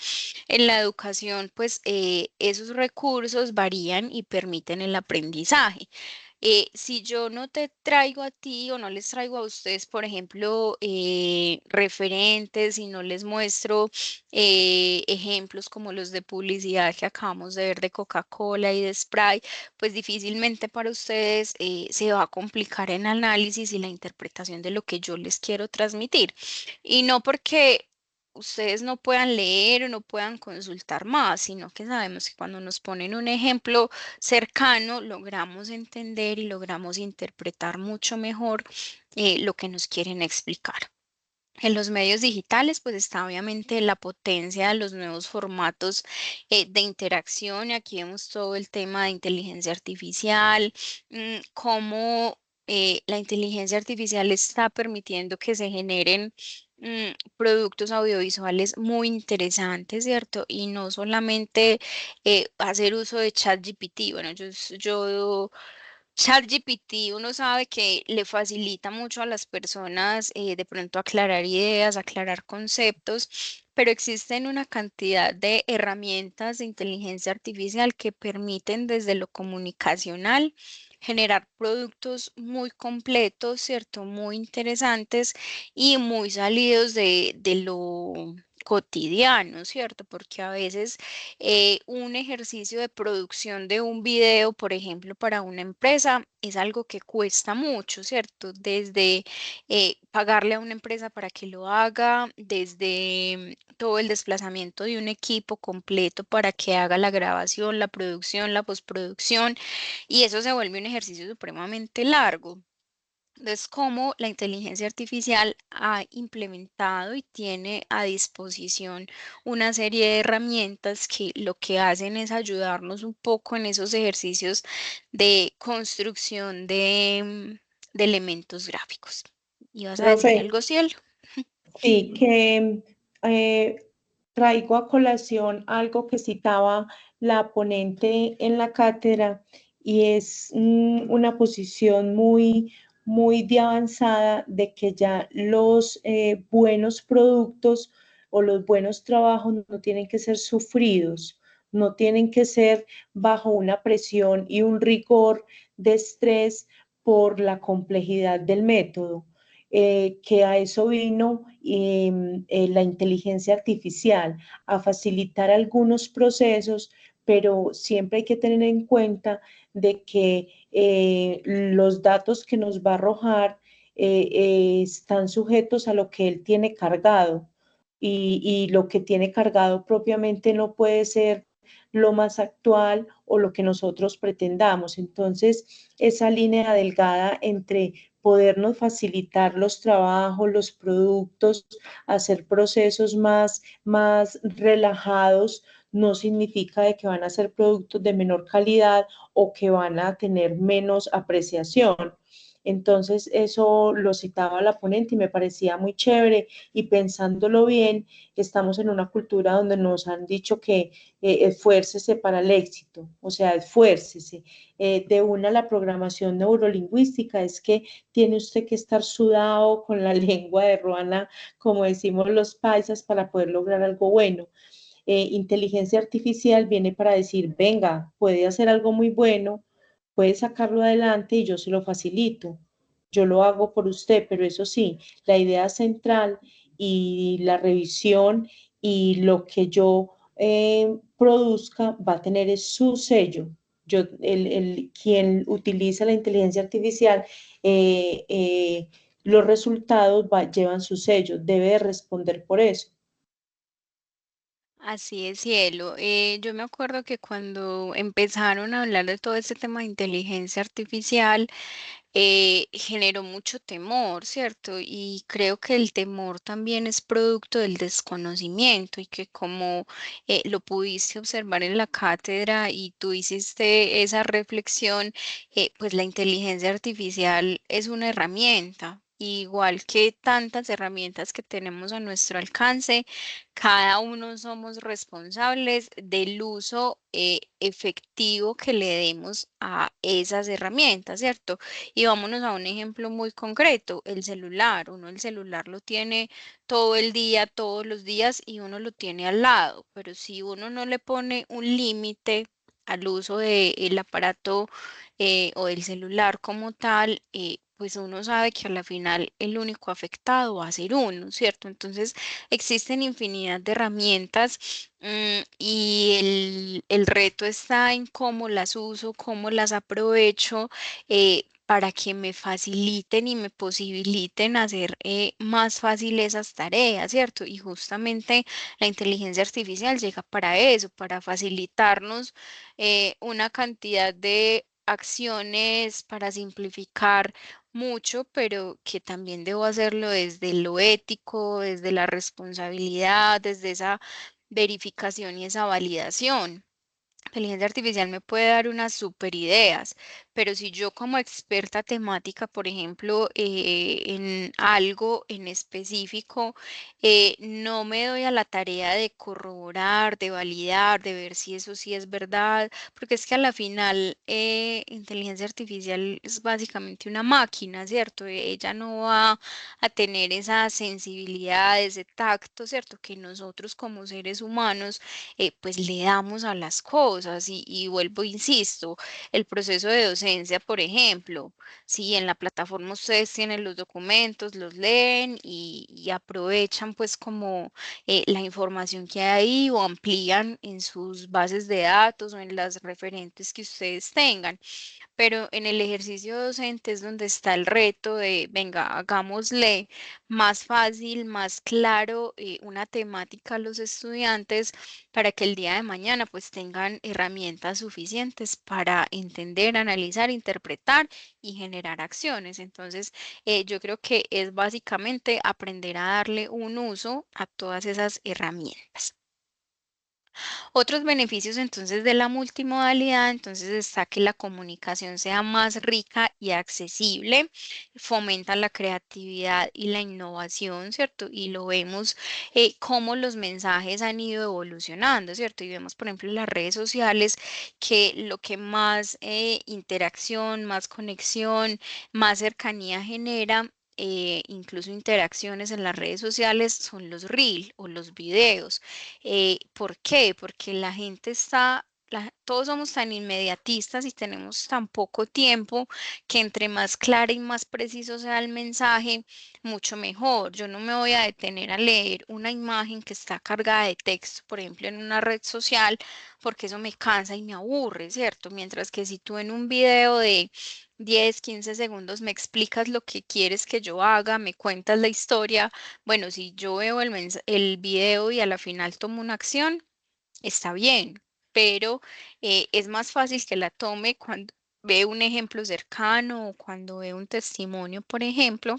En la educación, pues esos recursos varían y permiten el aprendizaje. Si yo no te traigo a ti o no les traigo a ustedes, por ejemplo, referentes y no les muestro ejemplos como los de publicidad que acabamos de ver de Coca-Cola y de Sprite, pues difícilmente para ustedes se va a complicar en análisis y la interpretación de lo que yo les quiero transmitir. Y no porque ustedes no puedan leer o no puedan consultar más, sino que sabemos que cuando nos ponen un ejemplo cercano, logramos entender y logramos interpretar mucho mejor lo que nos quieren explicar. En los medios digitales, pues está obviamente la potencia de los nuevos formatos de interacción y aquí vemos todo el tema de inteligencia artificial, cómo la inteligencia artificial está permitiendo que se generen productos audiovisuales muy interesantes, ¿cierto? Y no solamente hacer uso de ChatGPT. Bueno, ChatGPT, uno sabe que le facilita mucho a las personas de pronto aclarar ideas, aclarar conceptos, pero existen una cantidad de herramientas de inteligencia artificial que permiten desde lo comunicacional generar productos muy completos, ¿cierto? Muy interesantes y muy salidos de lo cotidiano, ¿cierto? Porque a veces un ejercicio de producción de un video, por ejemplo, para una empresa, es algo que cuesta mucho, ¿cierto? Desde pagarle a una empresa para que lo haga, desde todo el desplazamiento de un equipo completo para que haga la grabación, la producción, la postproducción, y eso se vuelve un ejercicio supremamente largo. Entonces, cómo la inteligencia artificial ha implementado y tiene a disposición una serie de herramientas que lo que hacen es ayudarnos un poco en esos ejercicios de construcción de elementos gráficos. ¿Ibas a decir Profe, algo, Cielo? sí, que eh, traigo a colación algo que citaba la ponente en la cátedra y es una posición muy de avanzada de que ya los buenos productos o los buenos trabajos no tienen que ser sufridos, no tienen que ser bajo una presión y un rigor de estrés por la complejidad del método, que a eso vino la inteligencia artificial, a facilitar algunos procesos, pero siempre hay que tener en cuenta de que los datos que nos va a arrojar están sujetos a lo que él tiene cargado y lo que tiene cargado propiamente no puede ser lo más actual o lo que nosotros pretendamos. Entonces, esa línea delgada entre podernos facilitar los trabajos, los productos, hacer procesos más relajados, no significa de que van a ser productos de menor calidad o que van a tener menos apreciación. Entonces, eso lo citaba la ponente y me parecía muy chévere y pensándolo bien, estamos en una cultura donde nos han dicho que esfuércese para el éxito, o sea, esfuércese. De una, la programación neurolingüística es que tiene usted que estar sudado con la lengua de ruana, como decimos los paisas, para poder lograr algo bueno. Inteligencia artificial viene para decir, venga, puede hacer algo muy bueno, puede sacarlo adelante y yo se lo facilito. Yo lo hago por usted, pero eso sí, la idea central y la revisión y lo que yo produzca va a tener es su sello. Quien utiliza la inteligencia artificial, los resultados llevan su sello, debe de responder por eso. Así es, cielo. Yo me acuerdo que cuando empezaron a hablar de todo este tema de inteligencia artificial, generó mucho temor, ¿cierto? Y creo que el temor también es producto del desconocimiento y que como lo pudiste observar en la cátedra y tú hiciste esa reflexión, pues la inteligencia artificial es una herramienta. Igual que tantas herramientas que tenemos a nuestro alcance, cada uno somos responsables del uso efectivo que le demos a esas herramientas, ¿cierto? Y vámonos a un ejemplo muy concreto, el celular. Uno el celular lo tiene todo el día, todos los días y uno lo tiene al lado, pero si uno no le pone un límite al uso del aparato o del celular como tal, pues uno sabe que a la final el único afectado va a ser uno, ¿cierto? Entonces existen infinidad de herramientas y el reto está en cómo las uso, cómo las aprovecho. Para que me faciliten y me posibiliten hacer más fácil esas tareas, ¿cierto? Y justamente la inteligencia artificial llega para eso, para facilitarnos una cantidad de acciones para simplificar mucho, pero que también debo hacerlo desde lo ético, desde la responsabilidad, desde esa verificación y esa validación. La inteligencia artificial me puede dar unas super ideas, pero si yo como experta temática, por ejemplo, en algo en específico, no me doy a la tarea de corroborar, de validar, de ver si eso sí es verdad, porque es que a la final inteligencia artificial es básicamente una máquina, ¿cierto? Ella no va a tener esa sensibilidad, ese tacto, ¿cierto? Que nosotros como seres humanos pues le damos a las cosas y vuelvo, insisto, el proceso de docencia, por ejemplo, si en la plataforma ustedes tienen los documentos, los leen y aprovechan pues como la información que hay ahí o amplían en sus bases de datos o en las referentes que ustedes tengan. Pero en el ejercicio docente es donde está el reto de, venga, hagámosle más fácil, más claro una temática a los estudiantes para que el día de mañana pues tengan herramientas suficientes para entender, analizar, interpretar y generar acciones. Entonces, yo creo que es básicamente aprender a darle un uso a todas esas herramientas. Otros beneficios entonces de la multimodalidad, entonces está que la comunicación sea más rica y accesible, fomenta la creatividad y la innovación, ¿cierto? Y lo vemos cómo los mensajes han ido evolucionando, ¿cierto? Y vemos, por ejemplo, en las redes sociales que lo que más interacción, más conexión, más cercanía genera, incluso interacciones en las redes sociales, son los reels o los videos. ¿Por qué? Porque la gente está, todos somos tan inmediatistas y tenemos tan poco tiempo que entre más clara y más preciso sea el mensaje, mucho mejor. Yo no me voy a detener a leer una imagen que está cargada de texto, por ejemplo, en una red social, porque eso me cansa y me aburre, ¿cierto? Mientras que si tú en un video de 10, 15 segundos me explicas lo que quieres que yo haga, me cuentas la historia, bueno, si yo veo el video y a la final tomo una acción, está bien, pero es más fácil que la tome cuando ve un ejemplo cercano o cuando ve un testimonio, por ejemplo,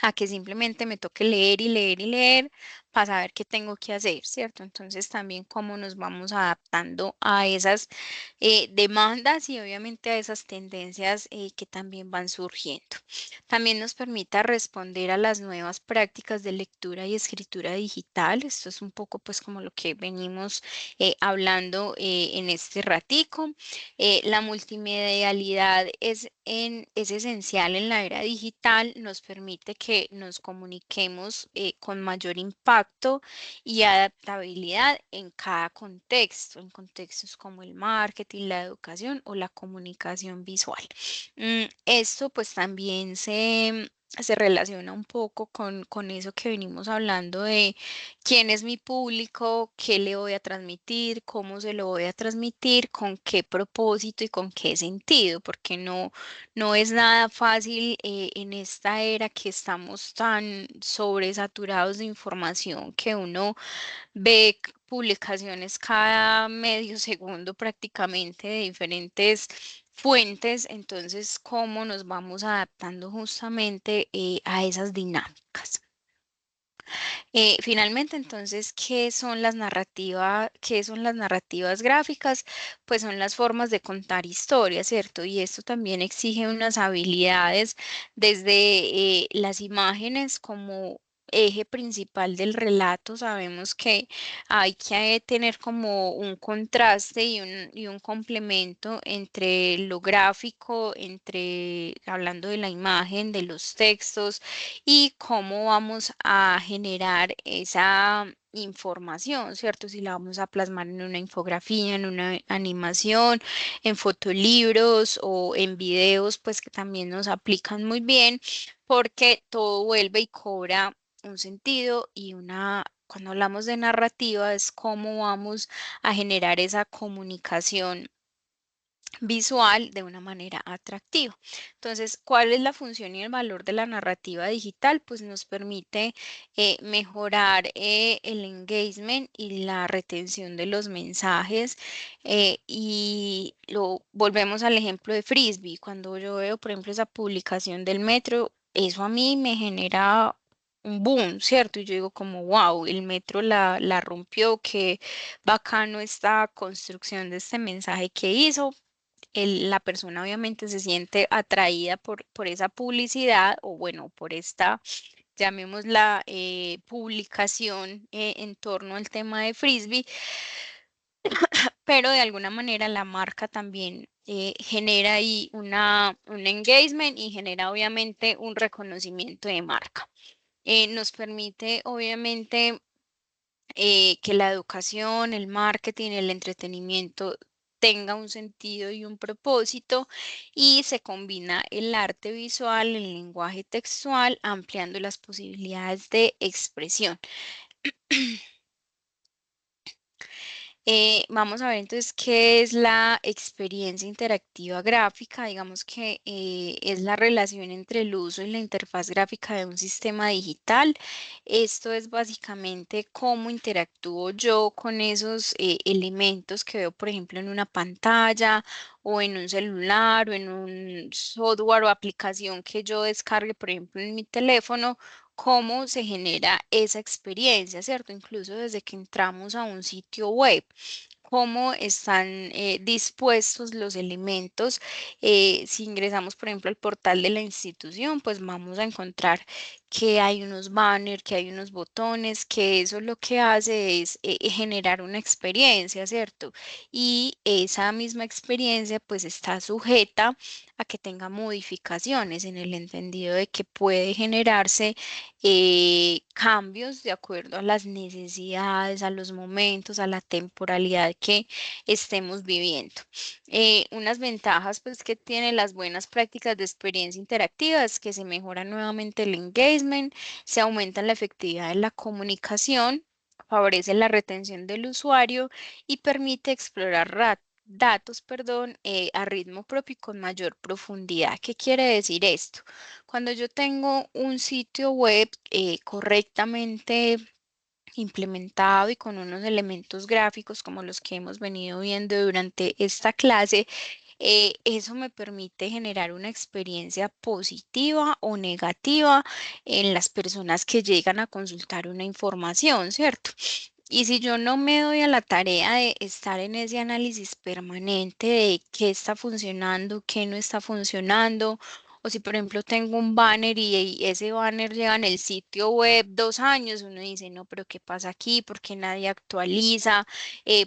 a que simplemente me toque leer y leer y leer para saber qué tengo que hacer, ¿cierto? Entonces también cómo nos vamos adaptando a esas demandas y obviamente a esas tendencias que también van surgiendo. También nos permite responder a las nuevas prácticas de lectura y escritura digital. Esto es un poco pues como lo que venimos hablando en este ratico. La multimedialidad es esencial en la era digital, nos permite que nos comuniquemos con mayor impacto y adaptabilidad en cada contexto, en contextos como el marketing, la educación o la comunicación visual. Esto pues también se relaciona un poco con eso que venimos hablando de quién es mi público, qué le voy a transmitir, cómo se lo voy a transmitir, con qué propósito y con qué sentido, porque no es nada fácil en esta era que estamos tan sobresaturados de información que uno ve publicaciones cada medio segundo prácticamente de diferentes fuentes, entonces cómo nos vamos adaptando justamente a esas dinámicas. Finalmente, entonces, ¿qué son las narrativas gráficas? Pues son las formas de contar historias, ¿cierto? Y esto también exige unas habilidades desde las imágenes como eje principal del relato. Sabemos que hay que tener como un contraste y un complemento entre lo gráfico, entre hablando de la imagen, de los textos y cómo vamos a generar esa información, ¿cierto? Si la vamos a plasmar en una infografía, en una animación, en fotolibros o en videos, pues que también nos aplican muy bien, porque todo vuelve y cobra un sentido y cuando hablamos de narrativa es cómo vamos a generar esa comunicación visual de una manera atractiva. Entonces, ¿cuál es la función y el valor de la narrativa digital? Pues nos permite mejorar el engagement y la retención de los mensajes, y lo volvemos al ejemplo de Frisbee. Cuando yo veo, por ejemplo, esa publicación del metro, eso a mí me genera un boom, ¿cierto? Y yo digo como, wow, el metro la rompió, qué bacano esta construcción de este mensaje que hizo. La persona obviamente se siente atraída por esa publicidad o bueno, por esta, llamémosla, publicación en torno al tema de Frisbee, pero de alguna manera la marca también genera ahí un engagement y genera obviamente un reconocimiento de marca. Nos permite obviamente que la educación, el marketing, el entretenimiento tenga un sentido y un propósito, y se combina el arte visual, el lenguaje textual, ampliando las posibilidades de expresión. Vamos a ver entonces qué es la experiencia interactiva gráfica. Digamos que es la relación entre el uso y la interfaz gráfica de un sistema digital. Esto es básicamente cómo interactúo yo con esos elementos que veo, por ejemplo, en una pantalla o en un celular o en un software o aplicación que yo descargue, por ejemplo, en mi teléfono, cómo se genera esa experiencia, ¿cierto? Incluso desde que entramos a un sitio web, cómo están dispuestos los elementos. Si ingresamos, por ejemplo, al portal de la institución, pues vamos a encontrar que hay unos banners, que hay unos botones, que eso lo que hace es generar una experiencia, ¿cierto? Y esa misma experiencia pues está sujeta a que tenga modificaciones en el entendido de que puede generarse cambios de acuerdo a las necesidades, a los momentos, a la temporalidad que estemos viviendo. Unas ventajas pues que tienen las buenas prácticas de experiencia interactiva es que se mejora nuevamente el engagement, se aumenta la efectividad de la comunicación, favorece la retención del usuario y permite explorar datos, perdón, a ritmo propio y con mayor profundidad. ¿Qué quiere decir esto? Cuando yo tengo un sitio web correctamente implementado y con unos elementos gráficos como los que hemos venido viendo durante esta clase, eso me permite generar una experiencia positiva o negativa en las personas que llegan a consultar una información, ¿cierto? Y si yo no me doy a la tarea de estar en ese análisis permanente de qué está funcionando, qué no está funcionando, o si por ejemplo tengo un banner y ese banner lleva en el sitio web 2 años, uno dice, no, pero ¿qué pasa aquí? ¿Por qué nadie actualiza?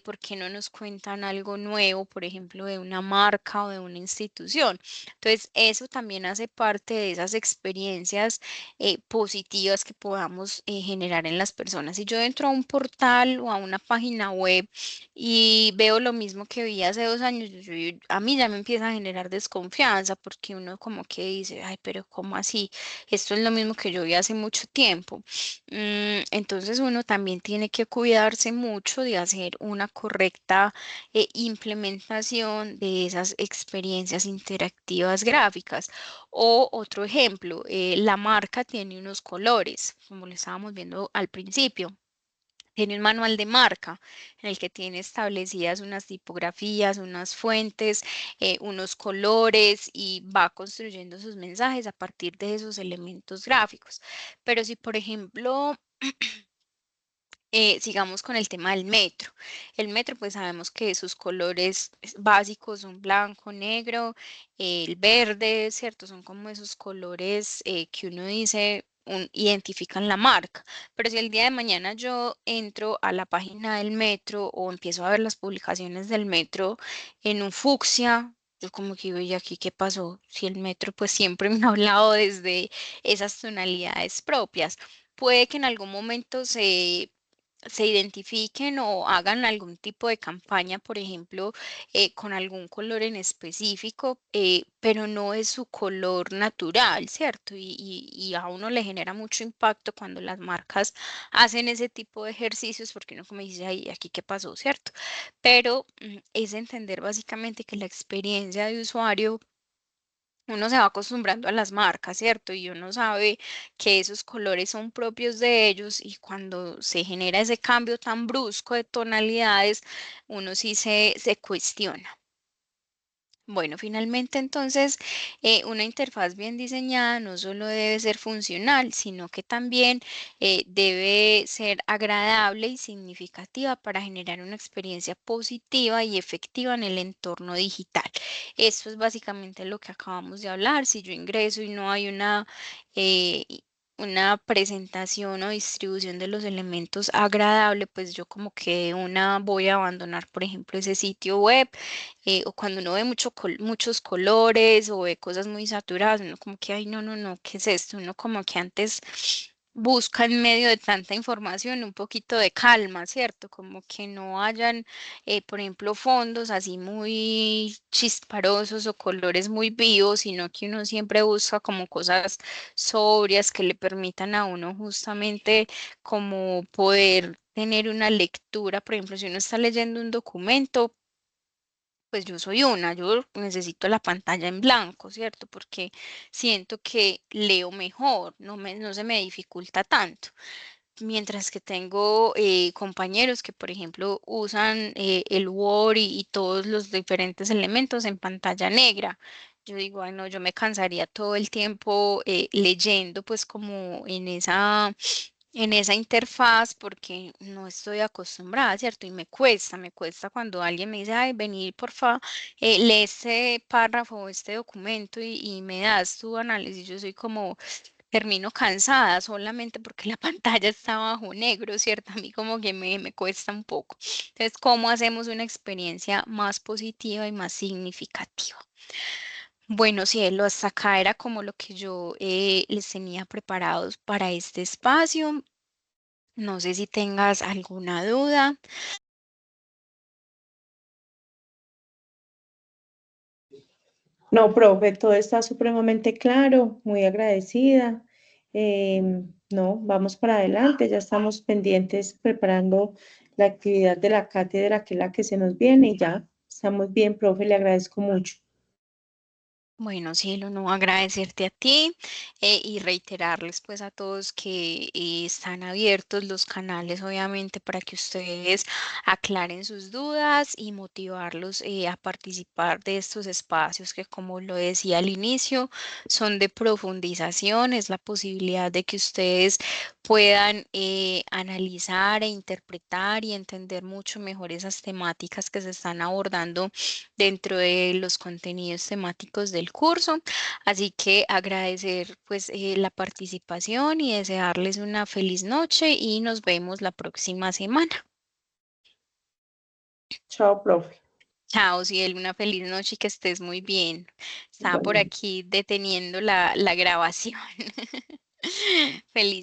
¿Por qué no nos cuentan algo nuevo, por ejemplo, de una marca o de una institución? Entonces, eso también hace parte de esas experiencias positivas que podamos generar en las personas. Si yo entro a un portal o a una página web y veo lo mismo que vi hace 2 años, a mí ya me empieza a generar desconfianza porque uno como que dice, ay, pero ¿cómo así? Esto es lo mismo que yo vi hace mucho tiempo. Entonces uno también tiene que cuidarse mucho de hacer una correcta implementación de esas experiencias interactivas gráficas. O otro ejemplo, la marca tiene unos colores, como lo estábamos viendo al principio. Tiene un manual de marca en el que tiene establecidas unas tipografías, unas fuentes, unos colores, y va construyendo sus mensajes a partir de esos elementos gráficos. Pero si, por ejemplo, sigamos con el tema del metro. El metro, pues sabemos que sus colores básicos son blanco, negro, el verde, ¿cierto? Son como esos colores que uno dice identifican la marca. Pero si el día de mañana yo entro a la página del metro o empiezo a ver las publicaciones del metro en un fucsia, yo como que digo, ¿y aquí qué pasó? Si el metro pues siempre me ha hablado desde esas tonalidades propias. Puede que en algún momento se identifiquen o hagan algún tipo de campaña, por ejemplo, con algún color en específico, pero no es su color natural, ¿cierto? Y a uno le genera mucho impacto cuando las marcas hacen ese tipo de ejercicios, porque uno como dice, ay, aquí qué pasó, ¿cierto? Pero es entender básicamente que la experiencia de usuario uno se va acostumbrando a las marcas, ¿cierto? Y uno sabe que esos colores son propios de ellos y cuando se genera ese cambio tan brusco de tonalidades, uno sí se cuestiona. Bueno, finalmente entonces una interfaz bien diseñada no solo debe ser funcional, sino que también debe ser agradable y significativa para generar una experiencia positiva y efectiva en el entorno digital. Esto es básicamente lo que acabamos de hablar. Si yo ingreso y no hay eh, una presentación o distribución de los elementos agradable, pues yo como que de una voy a abandonar, por ejemplo, ese sitio web o cuando uno ve muchos colores o ve cosas muy saturadas, uno como que, ay, no, no, no, ¿qué es esto? Uno como que antes busca en medio de tanta información un poquito de calma, ¿cierto? Como que no hayan, por ejemplo, fondos así muy chisparosos o colores muy vivos, sino que uno siempre busca como cosas sobrias que le permitan a uno justamente como poder tener una lectura, por ejemplo, si uno está leyendo un documento, pues yo soy yo necesito la pantalla en blanco, ¿cierto? Porque siento que leo mejor, no se me dificulta tanto. Mientras que tengo compañeros que, por ejemplo, usan el Word y todos los diferentes elementos en pantalla negra. Yo digo, ay, no, yo me cansaría todo el tiempo leyendo, pues como en esa interfaz porque no estoy acostumbrada, ¿cierto? Y me cuesta cuando alguien me dice, ay, vení, porfa, lee este párrafo o este documento y me das tu análisis. Yo soy como, termino cansada solamente porque la pantalla está bajo negro, ¿cierto? A mí como que me cuesta un poco. Entonces, ¿cómo hacemos una experiencia más positiva y más significativa? Bueno, cielo, hasta acá era como lo que yo les tenía preparados para este espacio. No sé si tengas alguna duda. No, profe, todo está supremamente claro, muy agradecida. No, vamos para adelante, ya estamos pendientes preparando la actividad de la cátedra, que es la que se nos viene, y ya estamos bien, profe, le agradezco mucho. Bueno, cielo, no agradecerte a ti y reiterarles pues a todos que están abiertos los canales obviamente para que ustedes aclaren sus dudas y motivarlos a participar de estos espacios que como lo decía al inicio son de profundización, es la posibilidad de que ustedes puedan analizar e interpretar y entender mucho mejor esas temáticas que se están abordando dentro de los contenidos temáticos del curso. Así que agradecer pues la participación y desearles una feliz noche y nos vemos la próxima semana. Chao, profe. Chao, Ciel, una feliz noche y que estés muy bien. Estaba por Igualmente. aquí deteniendo la grabación. Feliz.